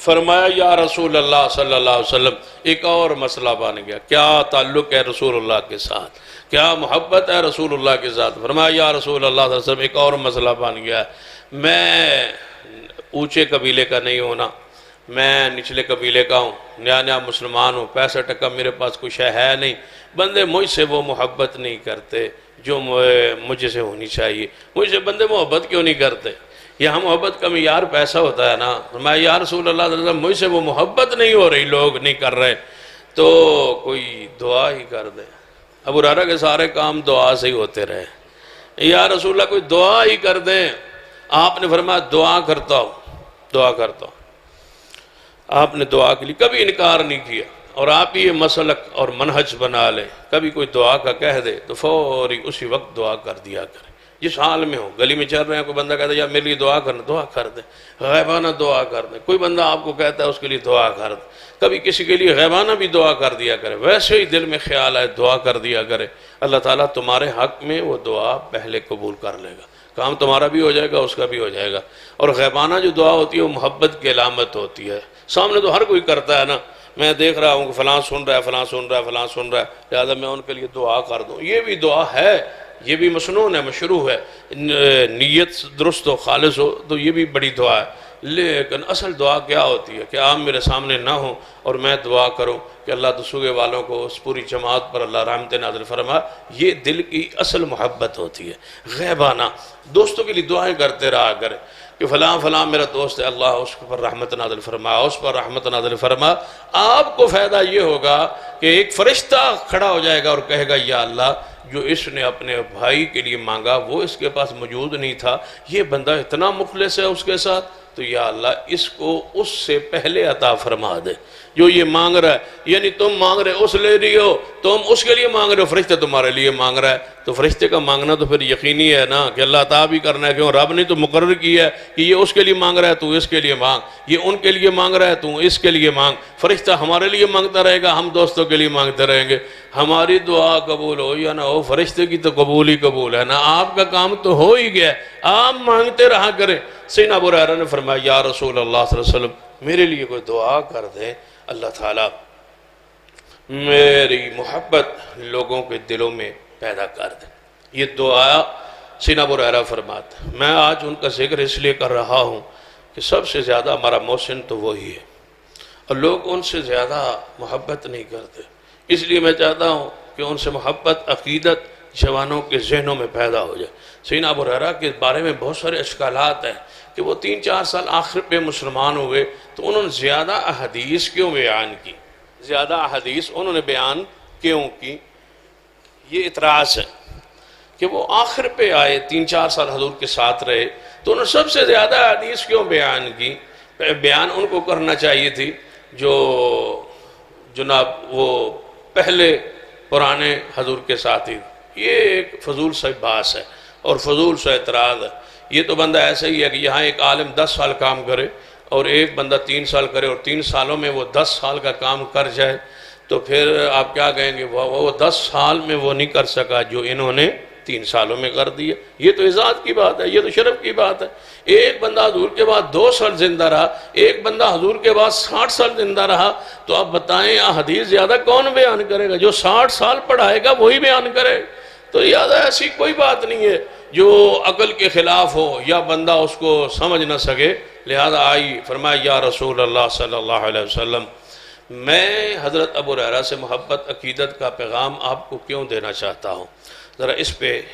فرمایا یا رسول اللہ صلی اللہ علیہ وسلم ایک اور مسئلہ بن گیا، کیا تعلق ہے رسول اللہ کے ساتھ، کیا محبت ہے رسول اللہ کے ساتھ؟ فرمایا یا رسول اللہ صلی اللہ علیہ وسلم ایک اور مسئلہ بن گیا، میں اونچے قبیلے کا نہیں ہونا، میں نچلے قبیلے کا ہوں، نیا مسلمان ہوں، پیسہ ٹکا میرے پاس کچھ ہے نہیں، بندے مجھ سے وہ محبت نہیں کرتے جو مجھے سے ہونی چاہیے، مجھ سے بندے محبت کیوں نہیں کرتے؟ یہاں محبت کا معیار پیسہ ہوتا ہے نا۔ میں یا رسول اللہ صلی اللہ علیہ وسلم مجھ سے وہ محبت نہیں ہو رہی، لوگ نہیں کر رہے، تو کوئی دعا ہی کر دے۔ ابو ہریرہ کے سارے کام دعا سے ہی ہوتے رہے، یا رسول اللہ کوئی دعا ہی کر دیں۔ آپ نے فرمایا دعا کرتا ہوں۔ آپ نے دعا کے لیے کبھی انکار نہیں کیا، اور آپ یہ مسلک اور منہج بنا لیں، کبھی کوئی دعا کا کہہ دے تو فوری اسی وقت دعا کر دیا کرے، جس حال میں ہو۔ گلی میں چل رہے ہیں، کوئی بندہ کہتا ہے یا میرے لیے دعا کرنا، دعا کر دیں، غیبانہ دعا کر دیں۔ کوئی بندہ آپ کو کہتا ہے اس کے لیے دعا کر دیں، کبھی کسی کے لیے غیبانہ بھی دعا کر دیا کرے، ویسے ہی دل میں خیال آئے دعا کر دیا کرے، اللہ تعالیٰ تمہارے حق میں وہ دعا پہلے قبول کر لے گا، کام تمہارا بھی ہو جائے گا، اس کا بھی ہو جائے گا۔ اور غیبانہ جو دعا ہوتی ہے وہ محبت کی علامت ہوتی ہے، سامنے تو ہر کوئی کرتا ہے نا، میں دیکھ رہا ہوں کہ فلاں سن رہا ہے، لہذا میں ان کے لیے دعا کر دوں، یہ بھی دعا ہے یہ بھی مسنون ہے، مشروع ہے، نیت درست ہو، خالص ہو تو یہ بھی بڑی دعا ہے۔ لیکن اصل دعا کیا ہوتی ہے کہ آپ میرے سامنے نہ ہوں اور میں دعا کروں کہ اللہ دسوگے والوں کو، اس پوری جماعت پر اللہ رحمت نازل فرما، یہ دل کی اصل محبت ہوتی ہے۔ غیبانہ دوستوں کے لیے دعائیں کرتے رہا کرے کہ فلاں فلاں میرا دوست ہے، اللہ اس پر رحمت نازل فرما، اس پر رحمت نازل فرما۔ آپ کو فائدہ یہ ہوگا کہ ایک فرشتہ کھڑا ہو جائے گا اور کہے گا یا اللہ، جو اس نے اپنے بھائی کے لیے مانگا وہ اس کے پاس موجود نہیں تھا، یہ بندہ اتنا مخلص ہے اس کے ساتھ، تو یا اللہ اس کو اس سے پہلے عطا فرما دے جو یہ مانگ رہا ہے۔ یعنی تم مانگ رہے اس لے رہی ہو، تم اس کے لیے مانگ رہے ہو، فرشتہ تمہارے لیے مانگ رہا ہے، تو فرشتے کا مانگنا تو پھر یقینی ہے نا کہ اللہ عطا بھی کرنا ہے، کیوں رب نے تو مقرر کیا ہے کہ یہ اس کے لیے مانگ رہا ہے تو اس کے لیے مانگ، یہ ان کے لیے مانگ رہا ہے تو اس کے لیے مانگ۔ فرشتہ ہمارے لیے مانگتا رہے گا، ہم دوستوں کے لیے مانگتے رہیں گے، ہماری دعا قبول ہو یا نہ ہو، فرشتے کی تو قبول ہی قبول ہے نا، آپ کا کام تو ہو ہی گیا، آپ مانگتے رہا کریں۔ سیدنا ابو ہریرہ نے فرمایا یا رسول اللہ صلی اللہ علیہ وسلم میرے لیے کوئی دعا کر دیں، اللہ تعالیٰ میری محبت لوگوں کے دلوں میں پیدا کر دیں۔ یہ دعا سیدنا ابو ہریرہ فرماتے ہیں۔ میں آج ان کا ذکر اس لیے کر رہا ہوں کہ سب سے زیادہ ہمارا محسن تو وہی ہے اور لوگ ان سے زیادہ محبت نہیں کرتے، اس لیے میں چاہتا ہوں کہ ان سے محبت عقیدت جوانوں کے ذہنوں میں پیدا ہو جائے۔ سیدنا ابو ہریرہ کے بارے میں بہت سارے اشکالات ہیں کہ وہ 3-4 سال آخر پہ مسلمان ہوئے، تو انہوں نے زیادہ احادیث کیوں بیان کی، زیادہ احادیث انہوں نے بیان کیوں کی؟ یہ اعتراض ہے کہ وہ آخر پہ آئے، 3-4 سال حضور کے ساتھ رہے، تو انہوں نے سب سے زیادہ احادیث کیوں بیان کی؟ بیان ان کو کرنا چاہیے تھی جو جناب وہ پہلے پرانے حضور کے ساتھی۔ یہ ایک فضول سا باس ہے اور فضول سا اعتراض ہے۔ یہ تو بندہ ایسا ہی ہے کہ یہاں ایک عالم 10 سال کام کرے اور ایک بندہ 3 سال کرے اور 3 سالوں میں وہ 10 سال کا کام کر جائے، تو پھر آپ کیا کہیں گے وہ 10 سال میں وہ نہیں کر سکا جو انہوں نے 3 سالوں میں کر دیا۔ یہ تو اعزاز کی بات ہے، یہ تو شرف کی بات ہے۔ ایک بندہ حضور کے بعد 2 سال زندہ رہا، ایک بندہ حضور کے بعد 60 سال زندہ رہا، تو آپ بتائیں احادیث زیادہ کون بیان کرے گا؟ جو 60 سال پڑھائے گا وہی بیان کرے۔ تو زیادہ ایسی کوئی بات نہیں ہے جو عقل کے خلاف ہو یا بندہ اس کو سمجھ نہ سکے۔ لہذا آئی فرمایا یا رسول اللہ صلی اللہ علیہ وسلم، میں حضرت ابو ہریرہ سے محبت عقیدت کا پیغام آپ کو کیوں دینا چاہتا ہوں۔ ذرا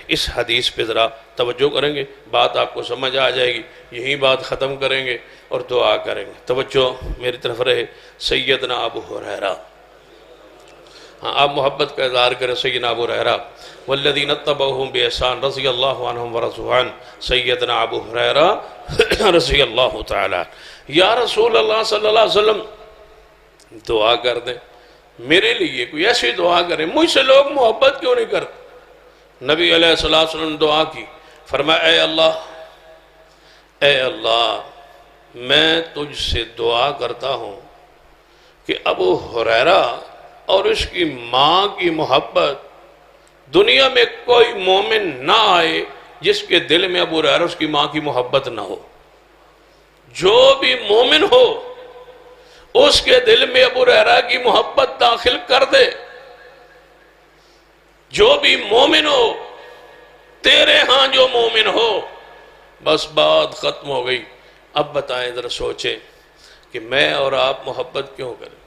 اس حدیث پہ ذرا توجہ کریں گے، بات آپ کو سمجھ آ جائے گی، یہی بات ختم کریں گے اور دعا کریں گے۔ توجہ میری طرف رہے۔ سیدنا ابو ہریرہ، ہاں آپ محبت کا اظہار کریں۔ سیدنا ابو ہریرہ والذین اتبعوہم بإحسان رضی اللہ عنہم ورضوا عنہ، سیدنا ابو ہریرہ رضی اللہ تعالیٰ۔ یا رسول اللہ صلی اللہ علیہ وسلم دعا کر دیں میرے لیے، کوئی ایسی دعا کریں، مجھ سے لوگ محبت کیوں نہیں کرتے؟ نبی علیہ السلام نے دعا کی، فرمایا اے اللہ میں تجھ سے دعا کرتا ہوں کہ ابو ہریرہ اور اس کی ماں کی محبت، دنیا میں کوئی مومن نہ آئے جس کے دل میں ابو ہریرہ اس کی ماں کی محبت نہ ہو۔ جو بھی مومن ہو اس کے دل میں ابو ہریرہ کی محبت داخل کر دے۔ جو بھی مومن ہو، تیرے ہاں جو مومن ہو، بس بات ختم ہو گئی۔ اب بتائیں ذرا سوچیں کہ میں اور آپ محبت کیوں کریں؟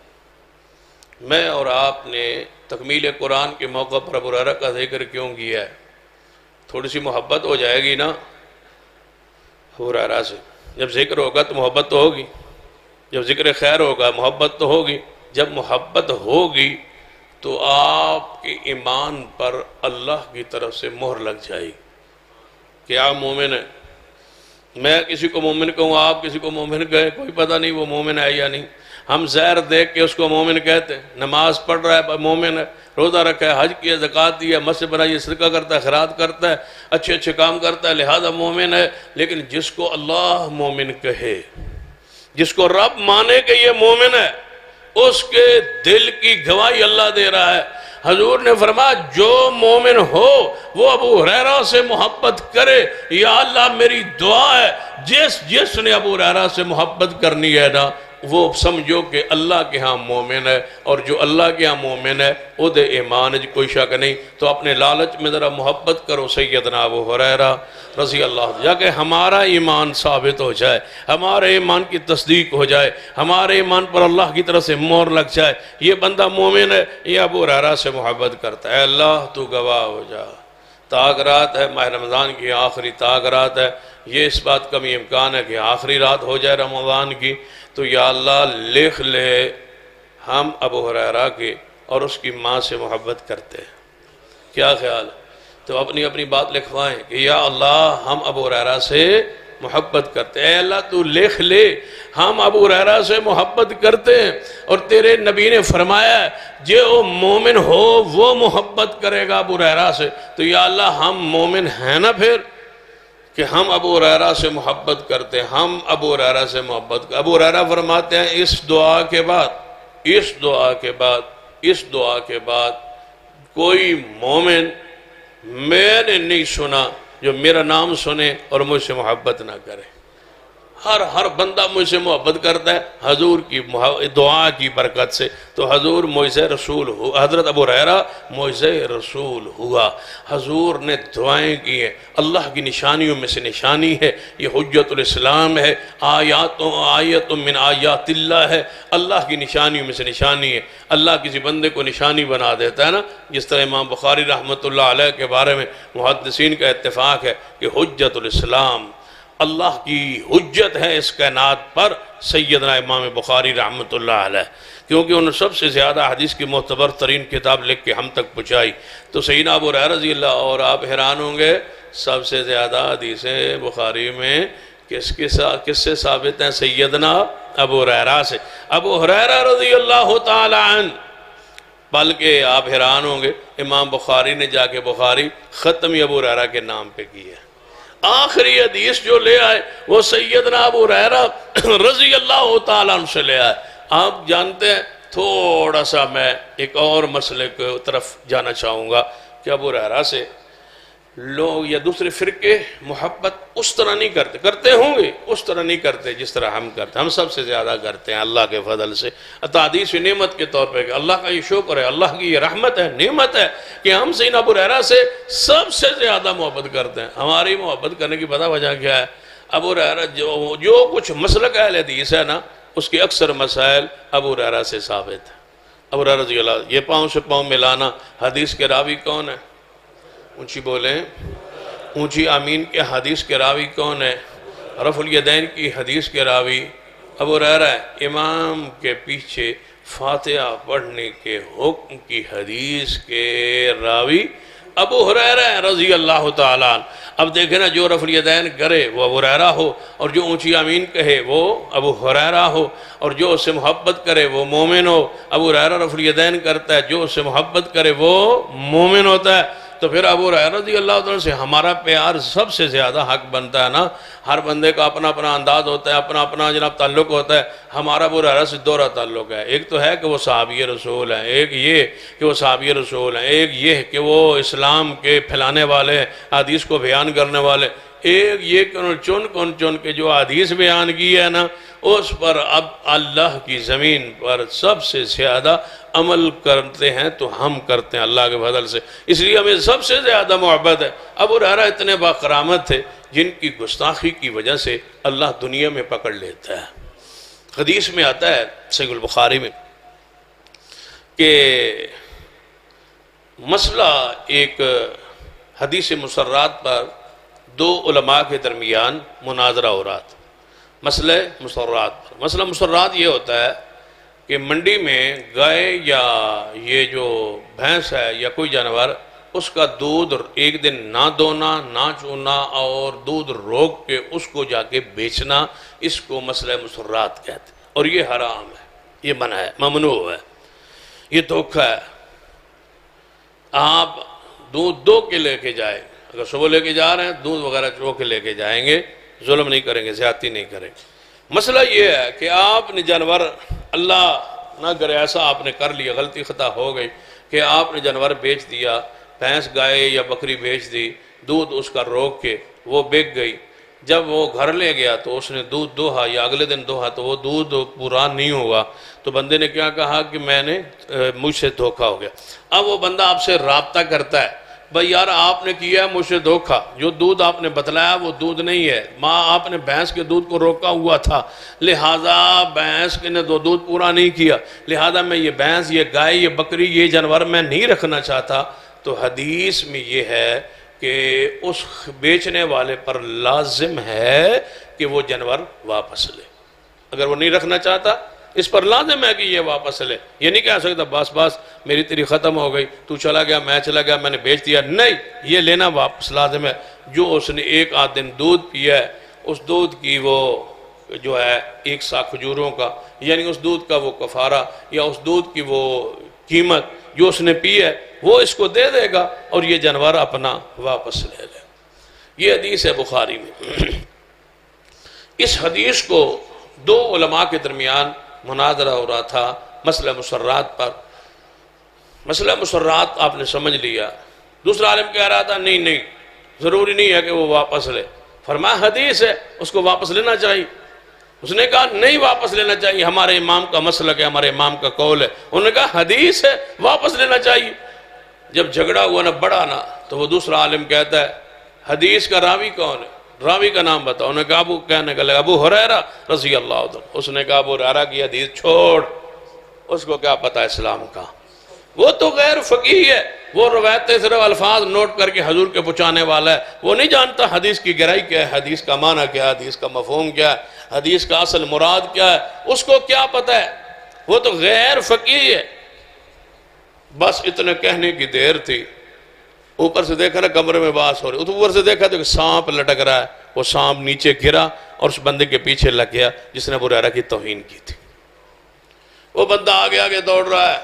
میں اور آپ نے تکمیل قرآن کے موقع پر ابو ہریرہ کا ذکر کیوں کیا ہے؟ تھوڑی سی محبت ہو جائے گی نا ابو ہریرہ سے۔ جب ذکر ہوگا تو محبت تو ہوگی، جب ذکر خیر ہوگا محبت تو ہوگی۔ جب محبت ہوگی تو آپ کے ایمان پر اللہ کی طرف سے مہر لگ جائے گی کہ آپ مومن ہیں۔ میں کسی کو مومن کہوں، آپ کسی کو مومن کہیں، کوئی پتہ نہیں وہ مومن ہے یا نہیں۔ ہم زہر دیکھ کے اس کو مومن کہتے ہیں، نماز پڑھ رہا ہے مومن ہے، روزہ رکھا ہے، حج کیا، زکوٰۃ دیا، مسجد بنائی، صدقہ کرتا ہے، خیرات کرتا ہے، اچھے اچھے کام کرتا ہے، لہذا مومن ہے۔ لیکن جس کو اللہ مومن کہے، جس کو رب مانے کہ یہ مومن ہے، اس کے دل کی گواہی اللہ دے رہا ہے۔ حضور نے فرمایا جو مومن ہو وہ ابو ہریرہ سے محبت کرے۔ یا اللہ میری دعا ہے جس نے ابو ہریرہ سے محبت کرنی ہے نا، وہ سمجھو کہ اللہ کے ہاں مومن ہے، اور جو اللہ کے ہاں مومن ہے وہ دے ایمان جی کوئی شک نہیں۔ تو اپنے لالچ میں ذرا محبت کرو سیدنا ابو ہریرہ رضی اللہ عنہ، یا کہ ہمارا ایمان ثابت ہو جائے، ہمارے ایمان کی تصدیق ہو جائے، ہمارے ایمان پر اللہ کی طرف سے مہر لگ جائے، یہ بندہ مومن ہے، یہ ابو ہریرہ سے محبت کرتا ہے۔ اے اللہ تو گواہ ہو جا، تاک رات ہے، ماہ رمضان کی آخری تاک رات ہے، یہ اس بات کا بھی امکان ہے کہ آخری رات ہو جائے رمضان کی، تو یا اللہ لکھ لے ہم ابو ہریرہ کے اور اس کی ماں سے محبت کرتے ہیں۔ کیا خیال ہے؟ تو اپنی اپنی بات لکھوائیں کہ یا اللہ ہم ابو ہریرہ سے محبت کرتے ہیں۔ اے اللہ تو لکھ لے ہم ابو ہریرہ سے محبت کرتے ہیں، اور تیرے نبی نے فرمایا ہے جو مومن ہو وہ محبت کرے گا ابو ہریرہ سے، تو یا اللہ ہم مومن ہیں نا پھر کہ ہم ابو ہریرہ سے محبت کرتے ہیں، ہم ابو ہریرہ سے محبت کرتے ہیں۔ ابو ہریرہ فرماتے ہیں اس دعا کے بعد کوئی مومن میں نے نہیں سنا جو میرا نام سنے اور مجھ سے محبت نہ کرے۔ ہر بندہ مجھ سے محبت کرتا ہے حضور کی دعا کی برکت سے، تو حضور معجزہ رسول ہوا، حضرت ابو ہریرہ معجزہ رسول ہوا، حضور نے دعائیں کی ہیں۔ اللہ کی نشانیوں میں سے نشانی ہے، یہ حجت الاسلام ہے، آیت من آیات اللہ ہے، اللہ کی نشانیوں میں سے نشانی ہے۔ اللہ کسی بندے کو نشانی بنا دیتا ہے نا، جس طرح امام بخاری رحمۃ اللہ علیہ کے بارے میں محدثین کا اتفاق ہے کہ حجت الاسلام، اللہ کی حجت ہے اس کائنات پر سیدنا امام بخاری رحمۃ اللہ علیہ، کیونکہ انہوں نے سب سے زیادہ حدیث کی معتبر ترین کتاب لکھ کے ہم تک پہنچائی۔ تو سیدنا ابو ہریرہ رضی اللہ، اور آپ حیران ہوں گے سب سے زیادہ حدیثیں بخاری میں کس سے ثابت ہیں؟ سیدنا ابو ہریرہ سے، ابو ہریرہ رضی اللہ تعالی عنہ۔ بلکہ آپ حیران ہوں گے امام بخاری نے جا کے بخاری ختم ابو ہریرہ کے نام پہ کی ہے۔ آخری حدیث جو لے آئے وہ سیدنا ابو ہریرہ رضی اللہ تعالیٰ عنہ سے لے آئے۔ آپ جانتے ہیں، تھوڑا سا میں ایک اور مسئلے کی طرف جانا چاہوں گا کہ ابو ہریرہ سے لوگ یا دوسرے فرقے محبت اس طرح نہیں کرتے ہوں گے، اس طرح نہیں کرتے جس طرح ہم کرتے ہیں۔ ہم سب سے زیادہ کرتے ہیں اللہ کے فضل سے، تعدیث نعمت کے طور پہ کہ اللہ کا یہ شکر ہے، اللہ کی یہ رحمت ہے، نعمت ہے کہ ہم سیدنا ابو ہریرہ سے سب سے زیادہ محبت کرتے ہیں۔ ہماری محبت کرنے کی پتہ وجہ کیا ہے؟ ابو ہریرہ جو کچھ مسلک اہل حدیث ہے نا، اس کے اکثر مسائل ابو ہریرہ سے ثابت ہے۔ ابو ہریرہ رضی اللہ، یہ پاؤں سے پاؤں ملانا، حدیث کے راوی کون ہے؟ اونچی بولیں، اونچی آمین کے حدیث کے راوی کون ہے؟ رفع الیدین کی حدیث کے راوی ابو ہریرہ ہے۔ امام کے پیچھے فاتحہ پڑھنے کے حکم کی حدیث کے راوی ابو ہریرہ ہے رضی اللہ تعالیٰ عنہ۔ اب دیکھیں نا، جو رفع الیدین کرے وہ ابو ہریرہ ہو، اور جو اونچی آمین کہے وہ ابو ہریرہ ہو، اور جو اس سے محبت کرے وہ مومن ہو۔ ابو ہریرہ رفع الیدین کرتا ہے، جو اس سے محبت کرے وہ مومن ہوتا ہے۔ تو پھر ابو ہریرہ رضی اللہ تعالیٰ سے ہمارا پیار سب سے زیادہ حق بنتا ہے نا۔ ہر بندے کا اپنا اپنا انداز ہوتا ہے، اپنا اپنا جناب تعلق ہوتا ہے۔ ہمارا ابو ہریرہ سے دوہرا تعلق ہے، ایک تو ہے کہ وہ صحابی رسول ہیں، ایک یہ کہ وہ صحابی رسول ہیں، ایک یہ کہ وہ اسلام کے پھیلانے والے ہیں، حدیث کو بیان کرنے والے، ایک یہ کہ انہوں نے چن کے جو حدیث بیان کی ہے نا، اس پر اب اللہ کی زمین پر سب سے زیادہ عمل کرتے ہیں تو ہم کرتے ہیں اللہ کے فضل سے، اس لیے ہمیں سب سے زیادہ محبت ہے۔ ابو ہریرہ اتنے باکرامت تھے جن کی گستاخی کی وجہ سے اللہ دنیا میں پکڑ لیتا ہے۔ حدیث میں آتا ہے صحیح البخاری میں کہ مسئلہ ایک حدیث مسرات پر دو علماء کے درمیان مناظرہ ہو رہا تھا۔ مسئلہ مسرات یہ ہوتا ہے کہ منڈی میں گائے یا یہ جو بھینس ہے یا کوئی جانور، اس کا دودھ ایک دن نہ دونا نہ چونا اور دودھ روک کے اس کو جا کے بیچنا، اس کو مسئلہ مسرات کہتے ہیں، اور یہ حرام ہے، یہ منع ہے، ممنوع ہے، یہ دھوکہ ہے۔ آپ دودھ دو کے لے کے جائیں، اگر صبح لے کے جا رہے ہیں دودھ وغیرہ چو کے لے کے جائیں گے، ظلم نہیں کریں گے، زیادتی نہیں کریں گے۔ مسئلہ یہ ہے کہ آپ نے جانور، اللہ نہ کرے ایسا آپ نے کر لیا، غلطی خطا ہو گئی کہ آپ نے جانور بیچ دیا، بھینس گائے یا بکری بیچ دی، دودھ اس کا روک کے وہ بک گئی، جب وہ گھر لے گیا تو اس نے دودھ دوہا یا اگلے دن دوہا تو وہ دودھ پورا نہیں ہوگا، تو بندے نے کیا کہا کہ میں نے مجھ سے دھوکا ہو گیا۔ اب وہ بندہ آپ سے رابطہ کرتا ہے، بھائی یار آپ نے کیا ہے مجھ سے دھوکا، جو دودھ آپ نے بتلایا وہ دودھ نہیں ہے، آپ نے بھینس کے دودھ کو روکا ہوا تھا، لہٰذا بھینس نے دودھ پورا نہیں کیا، لہٰذا میں یہ بھینس، یہ گائے، یہ بکری، یہ جانور میں نہیں رکھنا چاہتا۔ تو حدیث میں یہ ہے کہ اس بیچنے والے پر لازم ہے کہ وہ جانور واپس لے، اگر وہ نہیں رکھنا چاہتا اس پر لازم ہے کہ یہ واپس لے۔ یہ نہیں کہہ سکتا بس میری تیری ختم ہو گئی، تو چلا گیا، میں چلا گیا، میں نے بیچ دیا، نہیں، یہ لینا واپس لازم ہے۔ جو اس نے ایک آدھ دن دودھ پیا ہے، اس دودھ کی وہ جو ہے 1 سا کھجوروں کا، یعنی اس دودھ کا وہ کفارہ یا اس دودھ کی وہ قیمت جو اس نے پی ہے وہ اس کو دے دے گا اور یہ جانور اپنا واپس لے لے۔ یہ حدیث ہے بخاری میں۔ اس حدیث کو 2 علماء کے درمیان مناظرہ ہو رہا تھا مسئلہ مسرات پر۔ مسئلہ مسرات آپ نے سمجھ لیا، دوسرا عالم کہہ رہا تھا نہیں ضروری نہیں ہے کہ وہ واپس لے، فرمایا حدیث ہے اس کو واپس لینا چاہیے۔ اس نے کہا نہیں واپس لینا چاہیے، ہمارے امام کا مسلک ہے، ہمارے امام کا قول ہے۔ انہوں نے کہا حدیث ہے واپس لینا چاہیے۔ جب جھگڑا ہوا نا بڑا نا تو وہ دوسرا عالم کہتا ہے حدیث کا راوی کون ہے، راوی کا نام بتاؤ۔ انہوں نے کہا کہنے کا لگا ابو ہریرہ رضی اللہ عنہ۔ اس نے کہا ابو ہریرہ کی حدیث چھوڑ، اس کو کیا پتہ اسلام کا، وہ تو غیر فقیہ ہے، وہ روایتیں صرف الفاظ نوٹ کر کے حضور کے پہنچانے والا ہے، وہ نہیں جانتا حدیث کی گہرائی کیا ہے، حدیث کا معنی کیا ہے، حدیث کا مفہوم کیا ہے، حدیث کا اصل مراد کیا ہے، اس کو کیا پتہ ہے، وہ تو غیر فقیہ ہے۔ بس اتنے کہنے کی دیر تھی، اوپر سے دیکھا نا کمرے میں بات ہو رہی، تو اوپر سے دیکھا تو کہ سانپ لٹک رہا ہے، وہ سانپ نیچے گرا اور اس بندے کے پیچھے لگ گیا جس نے ابو ہریرہ کی توہین کی تھی۔ وہ بندہ آگے آگے دوڑ رہا ہے،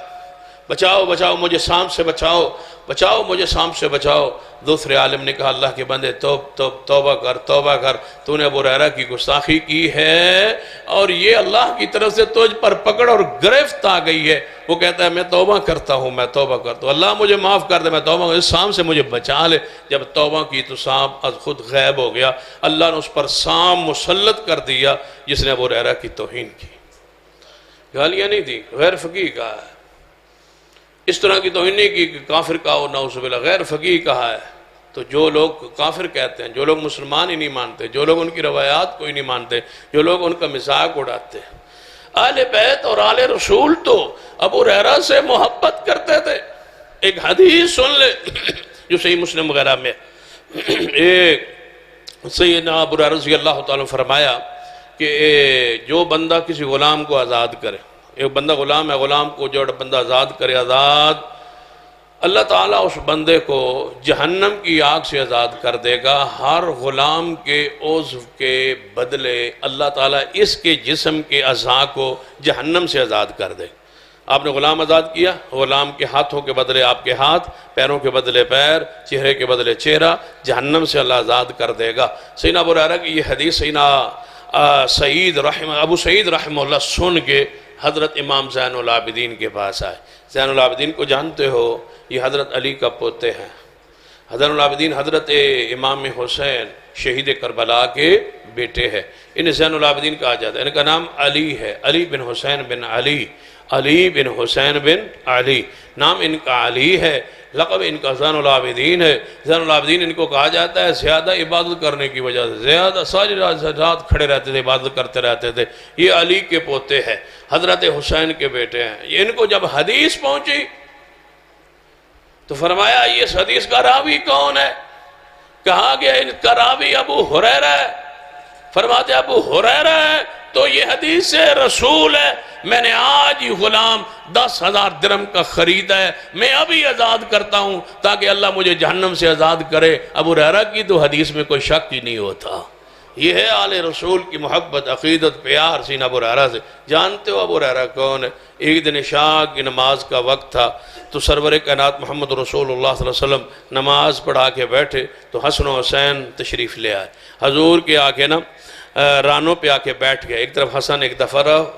بچاؤ بچاؤ مجھے سانپ سے بچاؤ، بچاؤ مجھے سانپ سے بچاؤ۔ دوسرے عالم نے کہا اللہ کے بندے توبہ کر، توبہ کر، تو نے ابو ہریرہ کی گستاخی کی ہے اور یہ اللہ کی طرف سے تجھ پر پکڑ اور گرفت آ گئی ہے۔ وہ کہتا ہے میں توبہ کرتا ہوں، میں توبہ کرتا ہوں، اللہ مجھے معاف کر دے، میں توبہ کرتا ہوں، اس سانپ سے مجھے بچا لے۔ جب توبہ کی تو سانپ از خود غائب ہو گیا، اللہ نے اس پر سانپ مسلط کر دیا جس نے ابو ہریرہ کی توہین کی۔ گالیاں نہیں دی، غیر فقیہ کہا ہے، اس طرح کی توہین نہیں کی کہ کافر کہا ہو، نعوذ باللہ، غیر فقیہ کہا ہے۔ تو جو لوگ کافر کہتے ہیں، جو لوگ مسلمان ہی نہیں مانتے، جو لوگ ان کی روایات کو ہی نہیں مانتے، جو لوگ ان کا مذاق اڑاتے ہیں، اہل بیت اور آل رسول تو ابو ہریرہ سے محبت کرتے تھے۔ ایک حدیث سن لے جو صحیح مسلم وغیرہ میں، ایک سیدنا ابو ہریرہ رضی اللہ تعالیٰ فرمایا کہ جو بندہ کسی غلام کو آزاد کرے، ایک بندہ غلام ہے، غلام کو جو بندہ آزاد کرے، آزاد، اللہ تعالیٰ اس بندے کو جہنم کی آگ سے آزاد کر دے گا۔ ہر غلام کے عضو کے بدلے اللہ تعالیٰ اس کے جسم کے اعضاء کو جہنم سے آزاد کر دے۔ آپ نے غلام آزاد کیا، غلام کے ہاتھوں کے بدلے آپ کے ہاتھ، پیروں کے بدلے پیر، چہرے کے بدلے چہرہ، جہنم سے اللہ آزاد کر دے گا۔ سیدنا ابو ہریرہ کی یہ حدیث سیدنا ابو سعید رحمہ اللہ سن کے حضرت امام زین العابدین کے پاس آئے۔ زین العابدین کو جانتے ہو، یہ حضرت علی کا پوتے ہیں۔ حضرت العابدین حضرت امام حسین شہید کربلا کے بیٹے ہیں، انہیں زین العابدین کہا جاتا ہے۔ ان کا نام علی ہے، علی بن حسین بن علی، علی بن حسین بن علی، نام ان کا علی ہے، لقب ان کا زین العابدین ہے۔ زین العابدین ان کو کہا جاتا ہے زیادہ عبادت کرنے کی وجہ سے، زیادہ ساری رات کھڑے رہتے تھے، عبادت کرتے رہتے تھے۔ یہ علی کے پوتے ہیں، حضرت حسین کے بیٹے ہیں۔ ان کو جب حدیث پہنچی تو فرمایا یہ اس حدیث کا راوی کون ہے؟ کہا گیا ان کا راوی ابو ہریرہ ہے۔ فرماتے ابو ہریرہ ہے تو یہ حدیث رسول ہے، میں نے آج ہی غلام 10,000 درہم کا خریدا ہے، میں ابھی آزاد کرتا ہوں تاکہ اللہ مجھے جہنم سے آزاد کرے۔ ابو ہریرہ کی تو حدیث میں کوئی شک ہی نہیں ہوتا۔ یہ ہے آل رسول کی محبت، عقیدت، پیار سینہ ابو ہریرہ سے۔ جانتے ہو ابو ہریرہ کون ہے؟ ایک دن عشاء کی نماز کا وقت تھا تو سرور کائنات محمد رسول اللہ صلی اللہ علیہ وسلم نماز پڑھا کے بیٹھے تو حسن و حسین تشریف لے آئے۔ حضور کے آگے نا رانوں پہ آ کے بیٹھ گئے، ایک طرف حسن ایک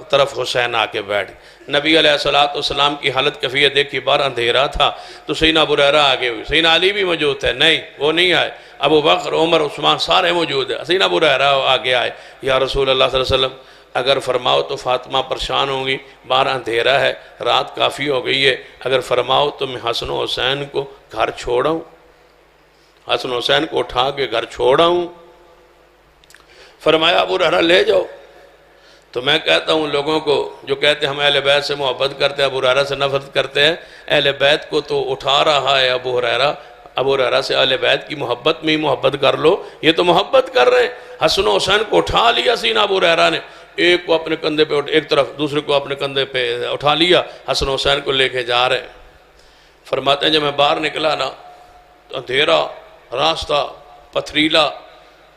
طرف حسین آ کے بیٹھ گئے۔ نبی علیہ السلام کی حالت کیفیت دیکھی، باہر اندھیرا تھا تو سیدنا ابو ہریرہ آگے ہوئے، سیدنا علی بھی موجود تھے، نہیں وہ نہیں آئے، ابو بکر عمر عثمان سارے موجود ہیں، سیدنا ابو ہریرہ آگے آئے، یا رسول اللہ صلی اللہ علیہ وسلم اگر فرماؤ تو فاطمہ پریشان ہوں گی، باہر اندھیرا ہے، رات کافی ہو گئی ہے، اگر فرماؤ تو میں حسن و حسین کو گھر چھوڑاؤں، حسن و حسین کو اٹھا کے گھر چھوڑاؤں؟ فرمایا ابو ہریرہ لے جاؤ۔ تو میں کہتا ہوں لوگوں کو جو کہتے ہیں ہم اہل بیت سے محبت کرتے ہیں، ابو ہریرہ سے نفرت کرتے ہیں، اہل بیت کو تو اٹھا رہا ہے ابو ہریرہ سے اہل بیت کی محبت میں ہی محبت کر لو، یہ تو محبت کر رہے ہیں۔ حسن و حسین کو اٹھا لیا سیدنا ابو ہریرہ نے، ایک کو اپنے کندھے پہ ایک طرف دوسرے کو اپنے کندھے پہ اٹھا لیا، حسن و حسین کو لے کے جا رہے ہیں۔ فرماتے ہیں جب میں باہر نکلا نا تو اندھیرا، راستہ پتھریلا،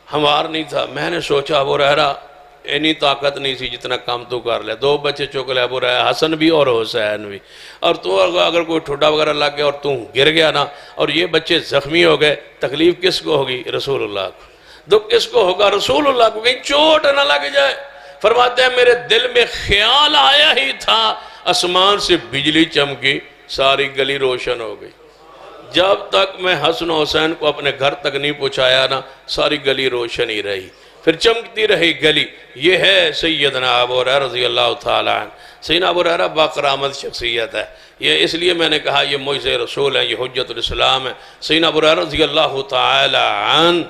ہموار نہیں تھا، میں نے سوچا ابو ہریرہ اینی طاقت نہیں سی جتنا کام تو کر لے، 2 بچے چک لے ابو ہریرہ، حسن بھی اور حسین بھی، اور تو اگر کوئی ٹھڈا وغیرہ لگ گیا اور تو گر گیا نا اور یہ بچے زخمی ہو گئے، تکلیف کس کو ہوگی؟ رسول اللہ کو۔ دکھ کس کو ہوگا؟ رسول اللہ کو، کہیں چوٹ نہ لگ جائے۔ فرماتے ہیں میرے دل میں خیال آیا ہی تھا، آسمان سے بجلی چمکی، ساری گلی روشن ہو گئی۔ جب تک میں حسن و حسین کو اپنے گھر تک نہیں پہنچایا نا ساری گلی روشن ہی رہی، پھر چمکتی رہی گلی۔ یہ ہے سیدنا ابو ہریرہ رضی اللہ تعالیٰ عنہ۔ سیدنا ابو ہریرہ باکرامت شخصیت ہے، یہ اس لیے میں نے کہا یہ معجزہ رسول ہے، یہ حجت الاسلام ہے۔ سیدنا ابو ہریرہ رضی اللہ تعالیٰ عنہ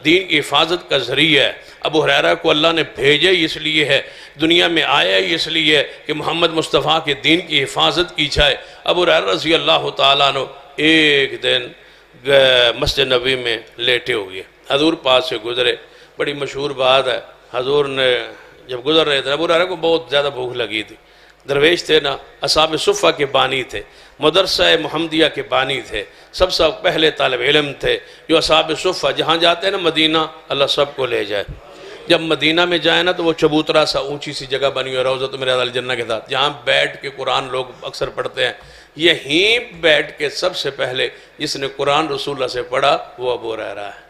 دین کی حفاظت کا ذریعہ ہے۔ ابو ہریرہ کو اللہ نے بھیجے اس لیے ہے، دنیا میں آیا ہی اس لیے کہ محمد مصطفیٰ کے دین کی حفاظت کی جائے۔ ابو ہریرہ رضی اللہ تعالیٰ عنہ ایک دن مسجد نبی میں لیٹے ہوئے، حضور پاس سے گزرے، بڑی مشہور بات ہے، حضور نے جب گزر رہے تھے ابو ہریرہ کو بہت زیادہ بھوک لگی تھی، درویش تھے نا، اصحاب صفہ کے بانی تھے، مدرسہ محمدیہ کے بانی تھے، سب پہلے طالب علم تھے، جو اصحاب صفہ جہاں جاتے ہیں نا مدینہ اللہ سب کو لے جائے۔ جب مدینہ میں جائیں نا تو وہ چبوترا سا اونچی سی جگہ بنی ہوئی روضۃ من ریاض الجنہ کے ساتھ، جہاں بیٹھ کے قرآن لوگ اکثر پڑھتے ہیں، یہیں بیٹھ کے سب سے پہلے جس نے قرآن رسول اللہ سے پڑھا وہ ابو ہریرہ ہے۔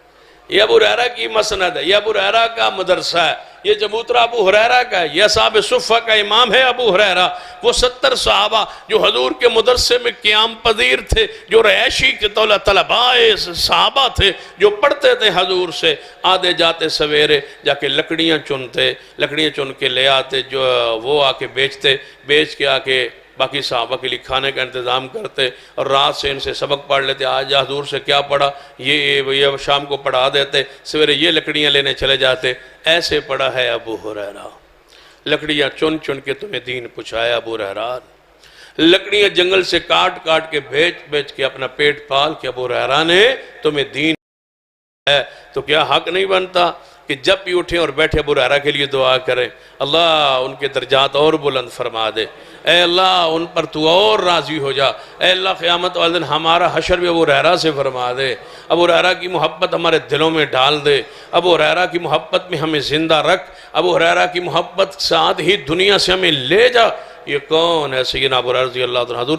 یہ ابو ہریرہ کی مسند ہے، یہ ابو ہریرہ کا مدرسہ ہے، یہ چبوترا ابو ہریرہ کا ہے، یہ اصحاب صفہ کا امام ہے ابو ہریرہ۔ وہ 70 صحابہ جو حضور کے مدرسے میں قیام پذیر تھے، جو رہائشی کے طلباء صحابہ تھے، جو پڑھتے تھے حضور سے، آدھے جاتے سویرے جا کے لکڑیاں چن کے لے آتے، جو وہ آ کے بیچتے، بیچ کے آ کے باقی صحابہ کے لیے کھانے کا انتظام کرتے، اور رات سے ان سے سبق پڑھ لیتے، آج حضور سے کیا پڑھا یہ شام کو پڑھا دیتے، سویرے یہ لکڑیاں لینے چلے جاتے۔ ایسے پڑھا ہے ابو ہریرہ، لکڑیاں چن چن کے تمہیں دین پہنچایا ابو ہریرہ، لکڑیاں جنگل سے کاٹ کاٹ کے بیچ کے اپنا پیٹ پال کے ابو ہریرہ نے تمہیں دین ہے۔ تو کیا حق نہیں بنتا کہ جب بھی اٹھیں اور بیٹھے ابو ہریرہ کے لیے دعا کریں، اللہ ان کے درجات اور بلند فرما دے، اے اللہ ان پر تو اور راضی ہو جا، اے اللہ قیامت والے دن ہمارا حشر بھی ابو ہریرہ سے فرما دے، ابو ہریرہ کی محبت ہمارے دلوں میں ڈال دے، ابو ہریرہ کی محبت میں ہمیں زندہ رکھ، ابو ہریرہ کی محبت ساتھ ہی دنیا سے ہمیں لے جا۔ یہ کون ہے؟ سیدنا ابو ہریرہ رضی اللہ عنہ۔ حضور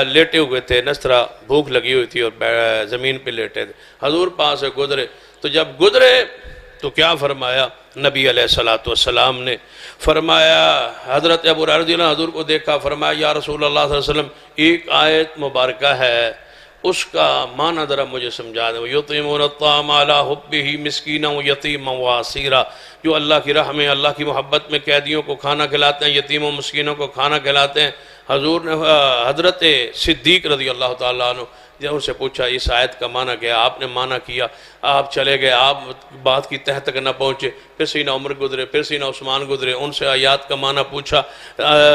لیٹے ہوئے تھے، نسترہ بھوک لگی ہوئی تھی اور زمین پہ لیٹے تھے، حضور پاس سے گزرے، تو جب گزرے تو کیا فرمایا نبی علیہ السلام نے؟ فرمایا حضرت ابو ہریرہ رضی اللہ عنہ حضور کو دیکھا، فرمایا یا رسول اللہ صلی اللہ علیہ وسلم ایک آیت مبارکہ ہے، اس کا معنی ذرا مجھے سمجھا دیں۔ وَيُطْعِمُونَ الطَّعَامَ عَلَىٰ حُبِّهِ مِسْكِينًا وَيَتِيمًا وَأَسِيرًا، جو اللہ کی راہ میں اللہ کی محبت میں قیدیوں کو کھانا کھلاتے ہیں، یتیموں مسکینوں کو کھانا کھلاتے ہیں۔ حضور نے حضرت صدیق رضی اللہ تعالیٰ عنہ جب ان سے پوچھا اس آیت کا معنی کیا؟ آپ نے معنی کیا، آپ چلے گئے، آپ بات کی تہ تک نہ پہنچے، پھر سیدنا عمر گزرے، پھر سیدنا عثمان گزرے، ان سے آیات کا معنی پوچھا،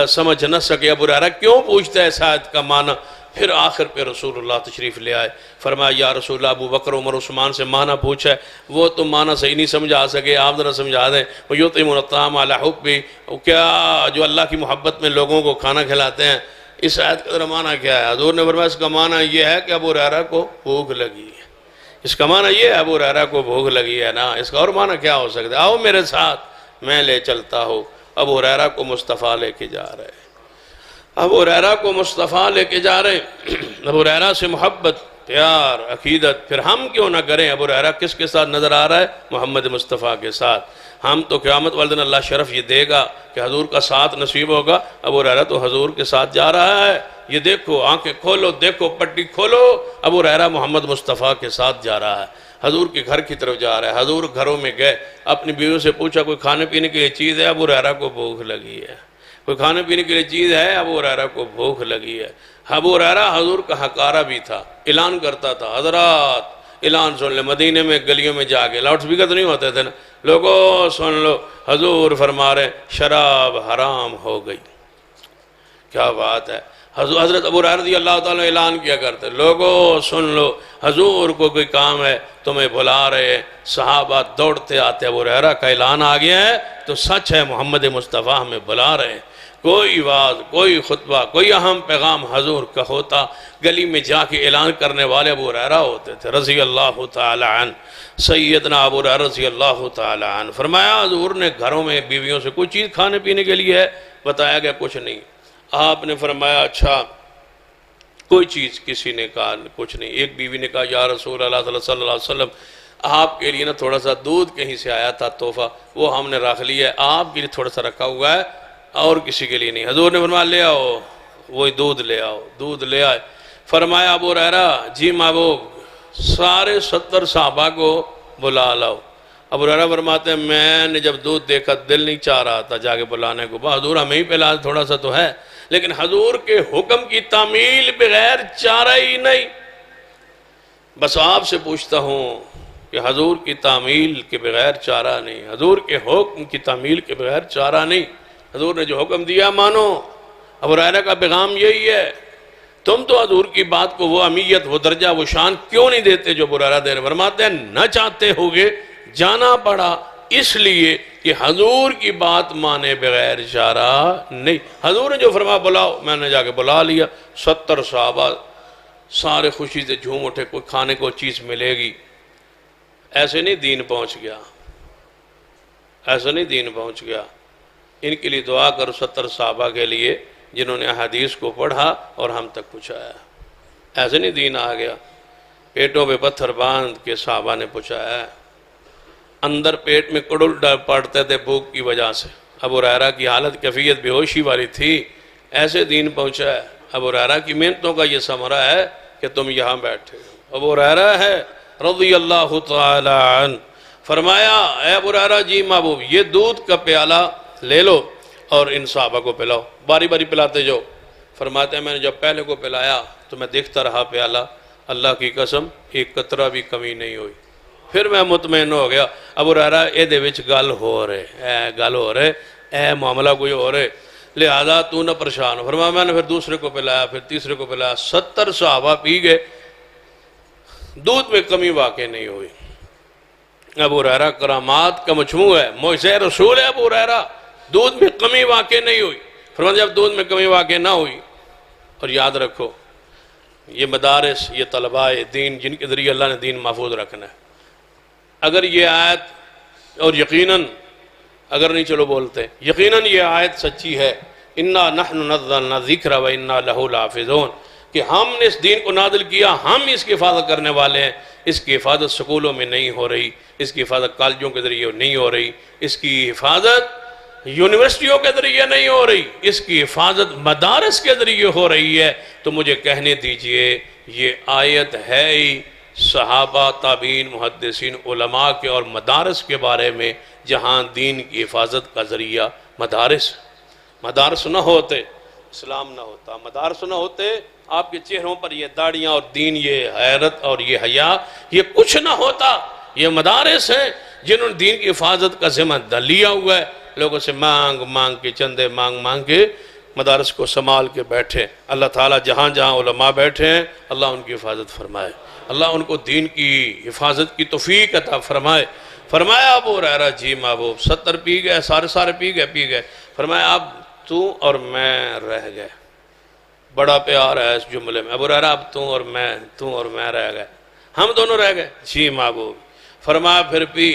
سمجھ نہ سکے ابو ہریرہ کیوں پوچھتا ہے اس آیت کا معنی؟ پھر آخر پہ رسول اللہ تشریف لے آئے، فرمایا یا رسول اللہ ابو بکر عمر عثمان سے معنی پوچھا ہے، وہ تو معنی صحیح نہیں سمجھا سکے، آپ ذرا سمجھا دیں۔ وَيُطْعِمُونَ الطَّعَامَ عَلَىٰ حُبِّهِ، کیا جو اللہ کی محبت میں لوگوں کو کھانا کھلاتے ہیں، اس آیت کا معنی کیا ہے؟ حضور نے فرمایا اس کا معنی یہ ہے کہ ابو ہریرہ کو بھوک لگی ہے، اس کا معنی یہ ہے ابو ہریرہ کو بھوک لگی ہے نا، اس کا اور معنی کیا ہو سکتا ہے؟ آؤ میرے ساتھ میں لے چلتا ہوں۔ ابو ہریرہ کو مصطفیٰ لے کے جا رہے ہیں، ابو ہریرہ کو مصطفیٰ لے کے جا رہے ہیں، ابو ہریرہ سے محبت، پیار، عقیدت، پھر ہم کیوں نہ کریں؟ ابو ہریرہ کس کے ساتھ نظر آ رہا ہے؟ محمد مصطفیٰ کے ساتھ۔ ہم تو قیامت والے دن اللہ شرف یہ دے گا کہ حضور کا ساتھ نصیب ہوگا. ابو ہریرہ تو حضور کے ساتھ جا رہا ہے. یہ دیکھو، آنکھیں کھولو، دیکھو پٹی کھولو، ابو ہریرہ محمد مصطفیٰ کے ساتھ جا رہا ہے، حضور کے گھر کی طرف جا رہا ہے. حضور گھروں میں گئے، اپنی بیویوں سے پوچھا کوئی کھانے پینے کے لیے چیز ہے؟ ابو ہریرہ کو بھوک لگی ہے. کوئی کھانے پینے کے لیے چیز ہے؟ ابو ہریرہ کو بھوک لگی ہے. ابو ہریرہ حضور کا حقارہ بھی تھا، اعلان کرتا تھا، حضرات اعلان سن لے. مدینے میں گلیوں میں جا کے، لاؤڈ سپیکر تو نہیں ہوتے تھے نا، لوگوں سن لو، حضور فرما رہے شراب حرام ہو گئی. کیا بات ہے. حضرت ابو ہریرہ رضی اللہ تعالیٰ اعلان کیا کرتے، لوگوں سن لو، حضور کو کوئی کام ہے، تمہیں بلا رہے ہیں. صحابہ دوڑتے آتے، ابو ہریرہ کا اعلان آ گیا ہے تو سچ ہے، محمد مصطفیٰ ہمیں بلا رہے ہیں. کوئی واز، کوئی خطبہ، کوئی اہم پیغام حضور کا ہوتا، گلی میں جا کے اعلان کرنے والے ابو ہریرہ ہوتے تھے رضی اللہ تعالی عنہ. سیدنا ابو ہریرہ رضی اللہ تعالی عنہ فرمایا حضور نے گھروں میں بیویوں سے کوئی چیز کھانے پینے کے لیے ہے؟ بتایا گیا کچھ نہیں. آپ نے فرمایا اچھا کوئی چیز؟ کسی نے کہا کچھ نہیں. ایک بیوی نے کہا یا رسول اللہ صلی اللہ علیہ وسلم آپ کے لیے نا تھوڑا سا دودھ کہیں سے آیا تھا تحفہ، وہ ہم نے رکھ لیا ہے، آپ کے لیے تھوڑا سا رکھا ہوا ہے اور کسی کے لیے نہیں. حضور نے فرمایا لے آؤ، وہی دودھ لے آؤ. دودھ لے آئے. فرمایا ابو ہریرہ جی محبوب سارے 70 صحابہ کو بلا لاؤ. ابو ہریرہ فرماتے ہیں میں نے جب دودھ دیکھا دل نہیں چاہ رہا تھا جا کے بلانے کو، حضور ہمیں ہی پہلا تھوڑا سا تو ہے، لیکن حضور کے حکم کی تعمیل بغیر چارہ ہی نہیں. بس آپ سے پوچھتا ہوں کہ حضور کی تعمیل کے بغیر چارہ نہیں، حضور کے حکم کی تعمیل کے بغیر چارہ نہیں. حضور نے جو حکم دیا مانو. ابو ہریرہ کا پیغام یہی ہے. تم تو حضور کی بات کو وہ اہمیت، وہ درجہ، وہ شان کیوں نہیں دیتے جو ابو ہریرہ دے رہے؟ فرماتے ہیں نہ چاہتے ہوگے، جانا پڑا اس لیے کہ حضور کی بات مانے بغیر چارہ نہیں. حضور نے جو فرمایا بلاؤ، میں نے جا کے بلا لیا. 70 صحابہ سارے خوشی سے جھوم اٹھے، کوئی کھانے کو چیز ملے گی. ایسے نہیں دین پہنچ گیا، ایسے نہیں دین پہنچ گیا. ان کے لیے دعا کرو 70 صحابہ کے لیے جنہوں نے حدیث کو پڑھا اور ہم تک پہنچایا. ایسے نہیں دین آ گیا. پیٹوں پہ پتھر باندھ کے صحابہ نے پہنچایا. اندر پیٹ میں کڑل پڑتے تھے بھوک کی وجہ سے. ابو ہریرہ کی حالت کیفیت بے ہوشی والی تھی، ایسے دین پہنچا ہے. ابو ہریرہ کی محنتوں کا یہ ثمرہ ہے کہ تم یہاں بیٹھے. ابو ہریرہ ہے رضی اللہ تعالی عنہ. فرمایا اے ابو ہریرہ جی محبوب یہ دودھ کا پیالہ لے لو اور ان صحابہ کو پلاؤ، باری باری پلاتے جاؤ. فرماتے ہیں میں نے جب پہلے کو پلایا تو میں دیکھتا رہا پیالہ، اللہ کی قسم ایک قطرہ بھی کمی نہیں ہوئی. پھر میں مطمئن ہو گیا ابو ہریرہ یہ وچ گل ہو رہے، گل ہو رہے، معاملہ کوئی ہو رہے، لہذا تو نہ پریشان ہو. فرمایا میں نے پھر دوسرے کو پلایا، پھر تیسرے کو پلایا. 70 صحابہ پی گئے، دودھ میں کمی واقع نہیں ہوئی. ابو ہریرہ کرامات کا مجموع ہے، معجزہ رسول ہے. ابو ہریرہ دودھ میں کمی واقع نہیں ہوئی. فرمایا جب دودھ میں کمی واقع نہ ہوئی، اور یاد رکھو یہ مدارس، یہ طلباء دین جن کے ذریعے اللہ نے دین محفوظ رکھنا ہے، اگر یہ آیت، اور یقیناً اگر نہیں چلو بولتے، یقیناً یہ آیت سچی ہے اِنَّا نَحْنُ نَزَّلْنَا الذِّكْرَ وَإِنَّا لَهُ لَحَافِظُونَ، کہ ہم نے اس دین کو نازل کیا، ہم اس کی حفاظت کرنے والے ہیں. اس کی حفاظت سکولوں میں نہیں ہو رہی، اس کی حفاظت کالجوں کے ذریعے نہیں ہو رہی، اس کی حفاظت یونیورسٹیوں کے ذریعے نہیں ہو رہی، اس کی حفاظت مدارس کے ذریعے ہو رہی ہے. تو مجھے کہنے دیجئے یہ آیت ہے ہی صحابہ، تابعین، محدثین، علماء کے اور مدارس کے بارے میں، جہاں دین کی حفاظت کا ذریعہ مدارس. مدارس نہ ہوتے اسلام نہ ہوتا، مدارس نہ ہوتے آپ کے چہروں پر یہ داڑیاں اور دین، یہ حیرت اور یہ حیا، یہ کچھ نہ ہوتا. یہ مدارس ہیں جنہوں نے دین کی حفاظت کا ذمہ لیا ہوا ہے. لوگوں سے مانگ مانگ کے، چندے مانگ مانگ کے مدارس کو سنبھال کے بیٹھے. اللہ تعالیٰ جہاں جہاں علماء بیٹھے ہیں اللہ ان کی حفاظت فرمائے، اللہ ان کو دین کی حفاظت کی توفیق عطا فرمائے. فرمایا ابو ہریرہ جی محبوب 70 پی گئے، سارے پی گئے. فرمایا اب تو اور میں رہ گئے. بڑا پیار ہے اس جملے میں. ابو ہریرہ اب تو اور میں رہ گئے، ہم دونوں رہ گئے. جی محبوب. فرمایا پھر پی.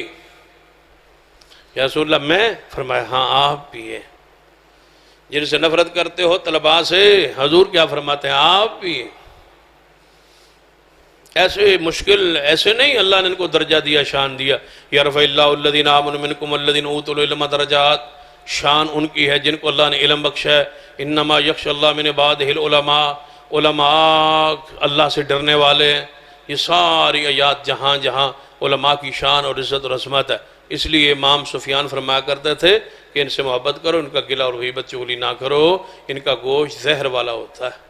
یا رسول اللہ میں؟ فرمایا ہاں آپ پیئے. جن سے نفرت کرتے ہو طلباء سے، حضور کیا فرماتے ہیں آپ پیئے. ایسے مشکل ایسے نہیں اللہ نے ان کو درجہ دیا، شان دیا. یرفع اللہ الذین آمنوا منکم والذین اوتوا العلم درجات. شان ان کی ہے جن کو اللہ نے علم بخشا ہے. انما یخشی اللہ من عبادہ العلماء. علماء اللہ سے ڈرنے والے ہیں. یہ ساری آیات جہاں جہاں علماء کی شان اور عزت اور عظمت ہے. اس لیے امام سفیان فرمایا کرتے تھے کہ ان سے محبت کرو، ان کا گلہ اور غیبت چغلی نہ کرو، ان کا گوشت زہر والا ہوتا ہے.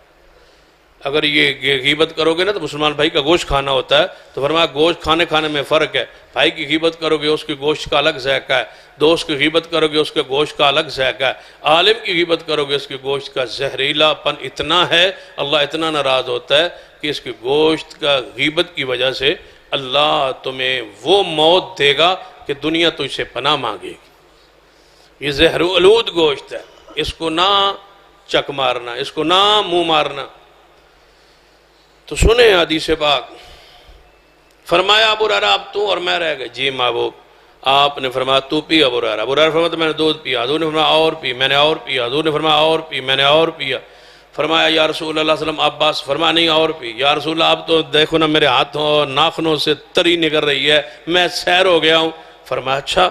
اگر یہ غیبت کرو گے نا تو مسلمان بھائی کا گوشت کھانا ہوتا ہے، تو فرمایا گوشت کھانے میں فرق ہے. بھائی کی غیبت کرو گے اس کے گوشت کا الگ ذائقہ ہے، دوست کی غیبت کرو گے اس کے گوشت کا الگ ذائقہ ہے. عالم کی غیبت کرو گے اس کے گوشت کا زہریلا پن اتنا ہے، اللہ اتنا ناراض ہوتا ہے کہ اس کے گوشت کا غیبت کی وجہ سے اللہ تمہیں وہ موت دے گا کہ دنیا تجھ سے پناہ مانگے گی. یہ زہر آلود گوشت ہے، اس کو نہ چک مارنا، اس کو نہ منہ مارنا. تو سنیں حدیث پاک. فرمایا ابو ہریرہ اب تو اور میں رہ گئے. جی محبوب. آپ نے فرمایا تو پی. ابو ہریرہ فرمایا تو میں نے دودھ پیا. حضور نے فرمایا اور پی. میں نے اور پیا. حضور نے فرمایا اور پی. میں نے اور پیا. فرمایا یا رسول اللہ صلی اللہ علیہ وسلم عباس. فرمایا نہیں اور پی. یا رسول اللہ اب تو دیکھو نا میرے ہاتھوں اور ناخنوں سے تری نکل رہی ہے، میں سیر ہو گیا ہوں. فرمایا اچھا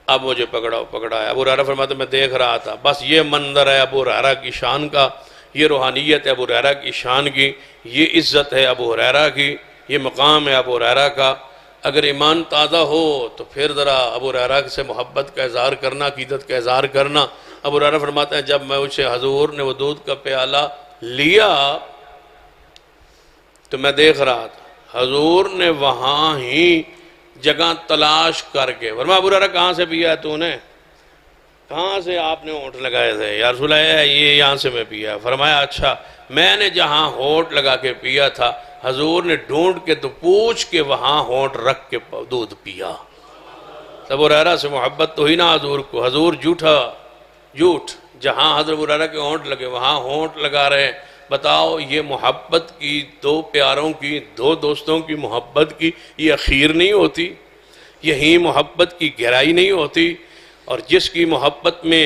اب مجھے پکڑاؤ. پکڑایا. ابو ہریرہ فرماتے میں دیکھ رہا تھا. بس یہ منظر ہے ابو ہریرہ کی شان کا، یہ روحانیت ہے ابو ہریرہ کی شان کی، یہ عزت ہے ابو ہریرہ کی، یہ مقام ہے ابو ہریرہ کا. اگر ایمان تازہ ہو تو پھر ذرا ابو ہریرہ سے محبت کا اظہار کرنا، عقیدت کا اظہار کرنا. ابو ہریرہ فرماتے ہیں جب میں اسے حضور نے وہ دودھ کا پیالہ لیا تو میں دیکھ رہا تھا حضور نے وہاں ہی جگہ تلاش کر کے فرمایا ابو ہریرہ کہاں سے پیا ہے تو نے؟ کہاں سے آپ نے ہونٹ لگائے تھے؟ یا رسول اللہ یہ یہاں سے میں پیا. فرمایا اچھا میں نے جہاں ہونٹ لگا کے پیا تھا حضور نے ڈھونڈ کے تو پوچھ کے وہاں ہونٹ رکھ کے دودھ پیا. ابو ہریرہ سے محبت تو ہی نہ حضور کو. حضور جھوٹ جہاں حضرت ابو ہریرہ کے ہونٹ لگے وہاں ہونٹ لگا رہے ہیں. بتاؤ یہ محبت کی، دو پیاروں کی، دو دوستوں کی محبت کی یہ اخیر نہیں ہوتی؟ یہی محبت کی گہرائی نہیں ہوتی؟ اور جس کی محبت میں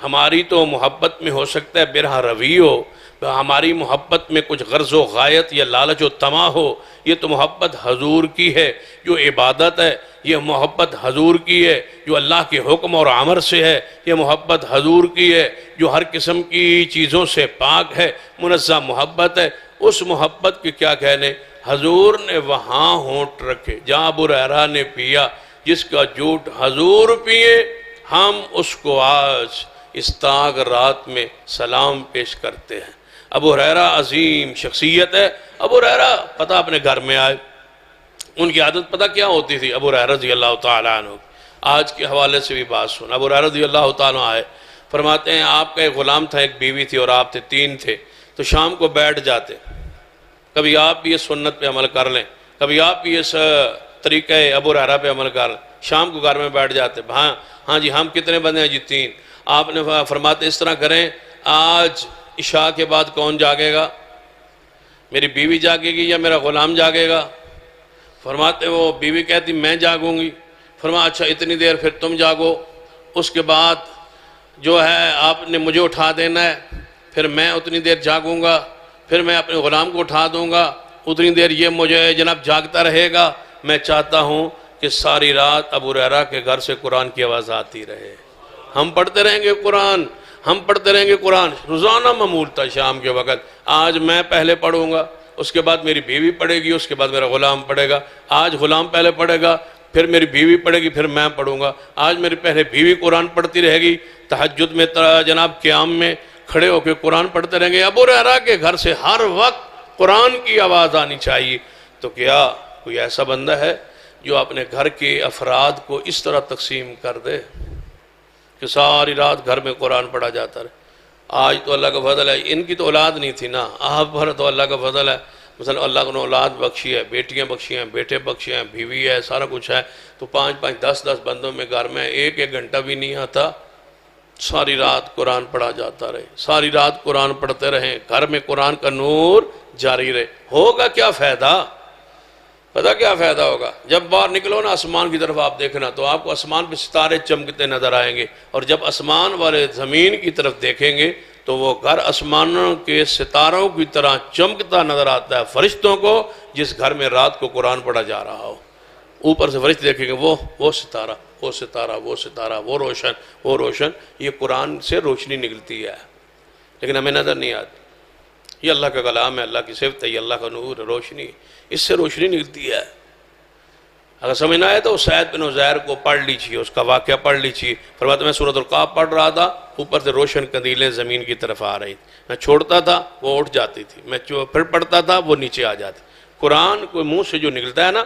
ہماری تو محبت میں ہو سکتا ہے برہ روی ہو، ہماری محبت میں کچھ غرض و غایت یا لالچ و طمع ہو، یہ تو محبت حضور کی ہے جو عبادت ہے، یہ محبت حضور کی ہے جو اللہ کے حکم اور امر سے ہے، یہ محبت حضور کی ہے جو ہر قسم کی چیزوں سے پاک ہے، منزہ محبت ہے. اس محبت کے کیا کہنے؟ حضور نے وہاں ہونٹ رکھے جہاں ابو ہریرہ نے پیا. جس کا جھوٹ حضور پیے ہم اس کو آج اس تاغ رات میں سلام پیش کرتے ہیں. ابو ہریرہ عظیم شخصیت ہے. ابو ہریرہ پتہ اپنے گھر میں آئے، ان کی عادت پتہ کیا ہوتی تھی؟ ابو ہریرہ رضی اللہ تعالیٰ عنہ آج کے حوالے سے بھی بات سن. ابو ہریرہ رضی اللہ تعالیٰ آئے، فرماتے ہیں آپ کا ایک غلام تھا، ایک بیوی تھی اور آپ تھے، 3 تھے. تو شام کو بیٹھ جاتے. کبھی آپ بھی اس سنت پہ عمل کر لیں، کبھی آپ بھی اس طریقہ ابو ہریرہ پہ عمل کر لیں. شام کو گھر میں بیٹھ جاتے. ہاں جی ہم کتنے بندے ہیں؟ جی 3. آپ نے فرماتے اس طرح کریں آج عشاء کے بعد کون جاگے گا؟ میری بیوی جاگے گی یا میرا غلام جاگے گا؟ فرماتے وہ بیوی کہتی میں جاگوں گی. فرمایا اچھا اتنی دیر پھر تم جاگو، اس کے بعد جو ہے آپ نے مجھے اٹھا دینا ہے، پھر میں اتنی دیر جاگوں گا، پھر میں اپنے غلام کو اٹھا دوں گا، اتنی دیر یہ مجھے جناب جاگتا رہے گا. میں چاہتا ہوں کہ ساری رات ابو ہریرہ کے گھر سے قرآن کی آواز آتی رہے. ہم پڑھتے رہیں گے قرآن، ہم پڑھتے رہیں گے قرآن. روزانہ معمول تھا شام کے وقت. آج میں پہلے پڑھوں گا، اس کے بعد میری بیوی پڑھے گی، اس کے بعد میرا غلام پڑھے گا. آج غلام پہلے پڑھے گا، پھر میری بیوی پڑھے گی، پھر میں پڑھوں گا. آج میری پہلے بیوی قرآن پڑھتی رہے گی، تہجد میں جناب قیام میں کھڑے ہو کے قرآن پڑھتے رہیں گے. ابو ہریرہ کے گھر سے ہر وقت قرآن کی آواز آنی چاہیے. تو کیا کوئی ایسا بندہ ہے جو اپنے گھر کے افراد کو اس طرح تقسیم کر دے کہ ساری رات گھر میں قرآن پڑھا جاتا رہے؟ آج تو اللہ کا فضل ہے، ان کی تو اولاد نہیں تھی نا، آپ پر تو اللہ کا فضل ہے. مثلا اللہ نے اولاد بخشی ہے، بیٹیاں بخشی ہیں، بیٹے بخشی ہیں، بیوی ہے، سارا کچھ ہے. تو 5-5 10-10 بندوں میں گھر میں ایک گھنٹہ بھی نہیں آتا، ساری رات قرآن پڑھا جاتا رہے، ساری رات قرآن پڑھتے رہیں، گھر میں قرآن کا نور جاری رہے. ہوگا کیا فائدہ؟ پتہ کیا فائدہ ہوگا؟ جب باہر نکلو نا آسمان کی طرف آپ دیکھنا تو آپ کو آسمان پہ ستارے چمکتے نظر آئیں گے، اور جب آسمان والے زمین کی طرف دیکھیں گے تو وہ گھر آسمانوں کے ستاروں کی طرح چمکتا نظر آتا ہے فرشتوں کو، جس گھر میں رات کو قرآن پڑھا جا رہا ہو۔ اوپر سے فرشتے دیکھیں گے وہ ستارہ، وہ ستارہ، وہ ستارہ، وہ روشن، وہ روشن، یہ قرآن سے روشنی نکلتی ہے، لیکن ہمیں نظر نہیں آتی۔ یہ اللہ کا کلام ہے، اللہ کی صفت ہے، یہ اللہ کا نور ہے، روشنی، اس سے روشنی نکلتی ہے۔ اگر سمجھ نہ آئے تو سعید بن عزیر کو پڑھ لیجیے، اس کا واقعہ پڑھ لیجیے۔ فرماتے میں سورۃ القاف پڑھ رہا تھا، اوپر سے روشن قندیلیں زمین کی طرف آ رہی تھی، میں چھوڑتا تھا وہ اٹھ جاتی تھی، میں پھر پڑھتا تھا وہ نیچے آ جاتی۔ قرآن کو منہ سے جو نکلتا ہے نا،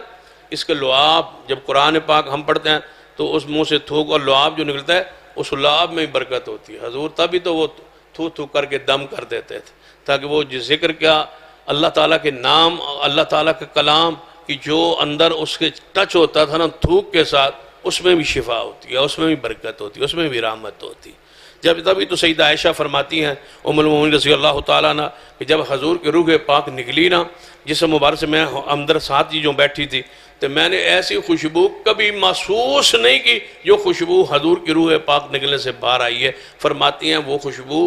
اس کے لعاب، جب قرآن پاک ہم پڑھتے ہیں تو اس منہ سے تھوک اور لعاب جو نکلتا ہے، اس لعاب میں برکت ہوتی ہے۔ حضور تبھی تو وہ تھو کر کے دم کر دیتے تھے، تاکہ وہ ذکر کیا اللہ تعالیٰ کے نام، اللہ تعالیٰ کے کلام کی جو اندر اس کے ٹچ ہوتا تھا نا تھوک کے ساتھ، اس میں بھی شفا ہوتی ہے، اس میں بھی برکت ہوتی ہے، اس میں بھی رحمت ہوتی ہے۔ جب تبھی تو سیدہ عائشہ فرماتی ہیں ام المومنین رضی اللہ تعالیٰ عنہ کہ جب حضور کے روح پاک نکلی نا جسم مبارک سے، میں اندر ساتھ جو بیٹھی تھی، تو میں نے ایسی خوشبو کبھی محسوس نہیں کی جو خوشبو حضور کی روح پاک نکلنے سے باہر آئی ہے۔ فرماتی ہیں وہ خوشبو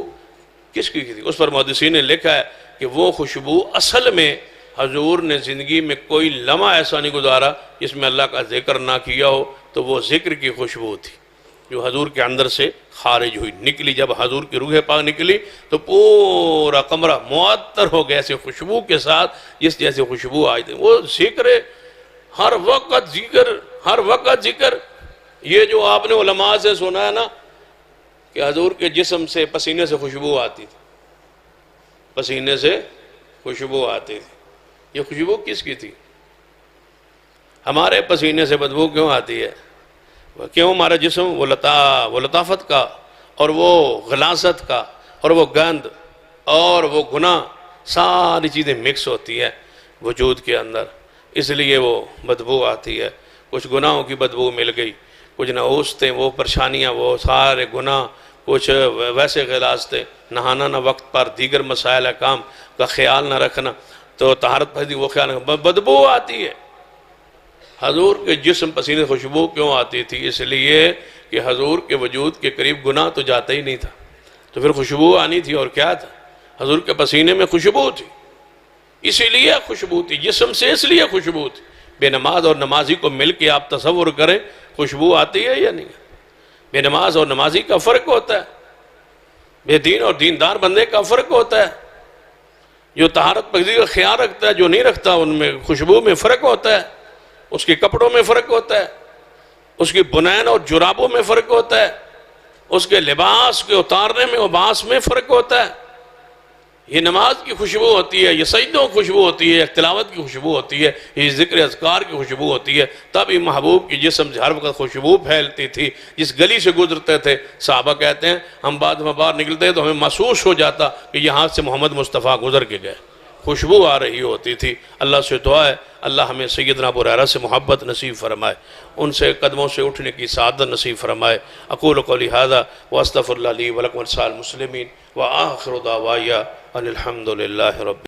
کس کی تھی؟ اس پر محدثین نے لکھا ہے کہ وہ خوشبو اصل میں حضور نے زندگی میں کوئی لمحہ ایسا نہیں گزارا جس میں اللہ کا ذکر نہ کیا ہو، تو وہ ذکر کی خوشبو تھی جو حضور کے اندر سے خارج ہوئی، نکلی۔ جب حضور کی روح پاک نکلی تو پورا کمرہ معطر ہو گیا ایسے خوشبو کے ساتھ جس جیسے خوشبو آئی تھی۔ وہ ذکر، ہر وقت ذکر، ہر وقت ذکر۔ یہ جو آپ نے علماء سے سنا ہے نا کہ حضور کے جسم سے پسینے سے خوشبو آتی تھی، پسینے سے خوشبو آتی تھی، یہ خوشبو کس کی تھی؟ ہمارے پسینے سے بدبو کیوں آتی ہے؟ کیوں ہمارا جسم وہ لطافت کا اور وہ غلاظت کا اور وہ گند اور وہ گناہ ساری چیزیں مکس ہوتی ہے وجود کے اندر، اس لیے وہ بدبو آتی ہے۔ کچھ گناہوں کی بدبو مل گئی، کچھ نحوستیں، وہ پریشانیاں، وہ سارے گناہ، کچھ ویسے غلاظ تھے، نہانا نہ وقت پر، دیگر مسائل احکام کا خیال نہ رکھنا، تو طہارت پھر وہ خیال نہ، بدبو آتی ہے۔ حضور کے جسم پسینے خوشبو کیوں آتی تھی؟ اس لیے کہ حضور کے وجود کے قریب گناہ تو جاتا ہی نہیں تھا، تو پھر خوشبو آنی تھی، اور کیا تھا؟ حضور کے پسینے میں خوشبو تھی، اسی لیے خوشبو تھی، جسم سے اس لیے خوشبو تھی۔ بے نماز اور نمازی کو مل کے آپ تصور کریں خوشبو آتی ہے یا نہیں؟ بے نماز اور نمازی کا فرق ہوتا ہے، بے دین اور دیندار بندے کا فرق ہوتا ہے، جو طہارت پاکی کا خیال رکھتا ہے، جو نہیں رکھتا، ان میں خوشبو میں فرق ہوتا ہے، اس کے کپڑوں میں فرق ہوتا ہے، اس کی بنین اور جرابوں میں فرق ہوتا ہے، اس کے لباس کے اتارنے میں لباس میں فرق ہوتا ہے۔ یہ نماز کی خوشبو ہوتی ہے، یہ سجدوں کی خوشبو ہوتی ہے، یہ تلاوت کی خوشبو ہوتی ہے، یہ ذکر اذکار کی خوشبو ہوتی ہے۔ تب ہی محبوب کی جسم سے ہر وقت خوشبو پھیلتی تھی۔ جس گلی سے گزرتے تھے صحابہ کہتے ہیں ہم بعد میں باہر نکلتے تو ہمیں محسوس ہو جاتا کہ یہاں سے محمد مصطفیٰ گزر کے گئے، خوشبو آ رہی ہوتی تھی۔ اللہ سے دعا ہے اللہ ہمیں سیدنا ابو ہریرہ سے محبت نصیب فرمائے، ان سے قدموں سے اٹھنے کی سعادت نصیب فرمائے۔ اقول قولی ھذا واستغفر اللہ لی ولکم ولسائر المسلمین وآخر دعوایا ان الحمد للہ رب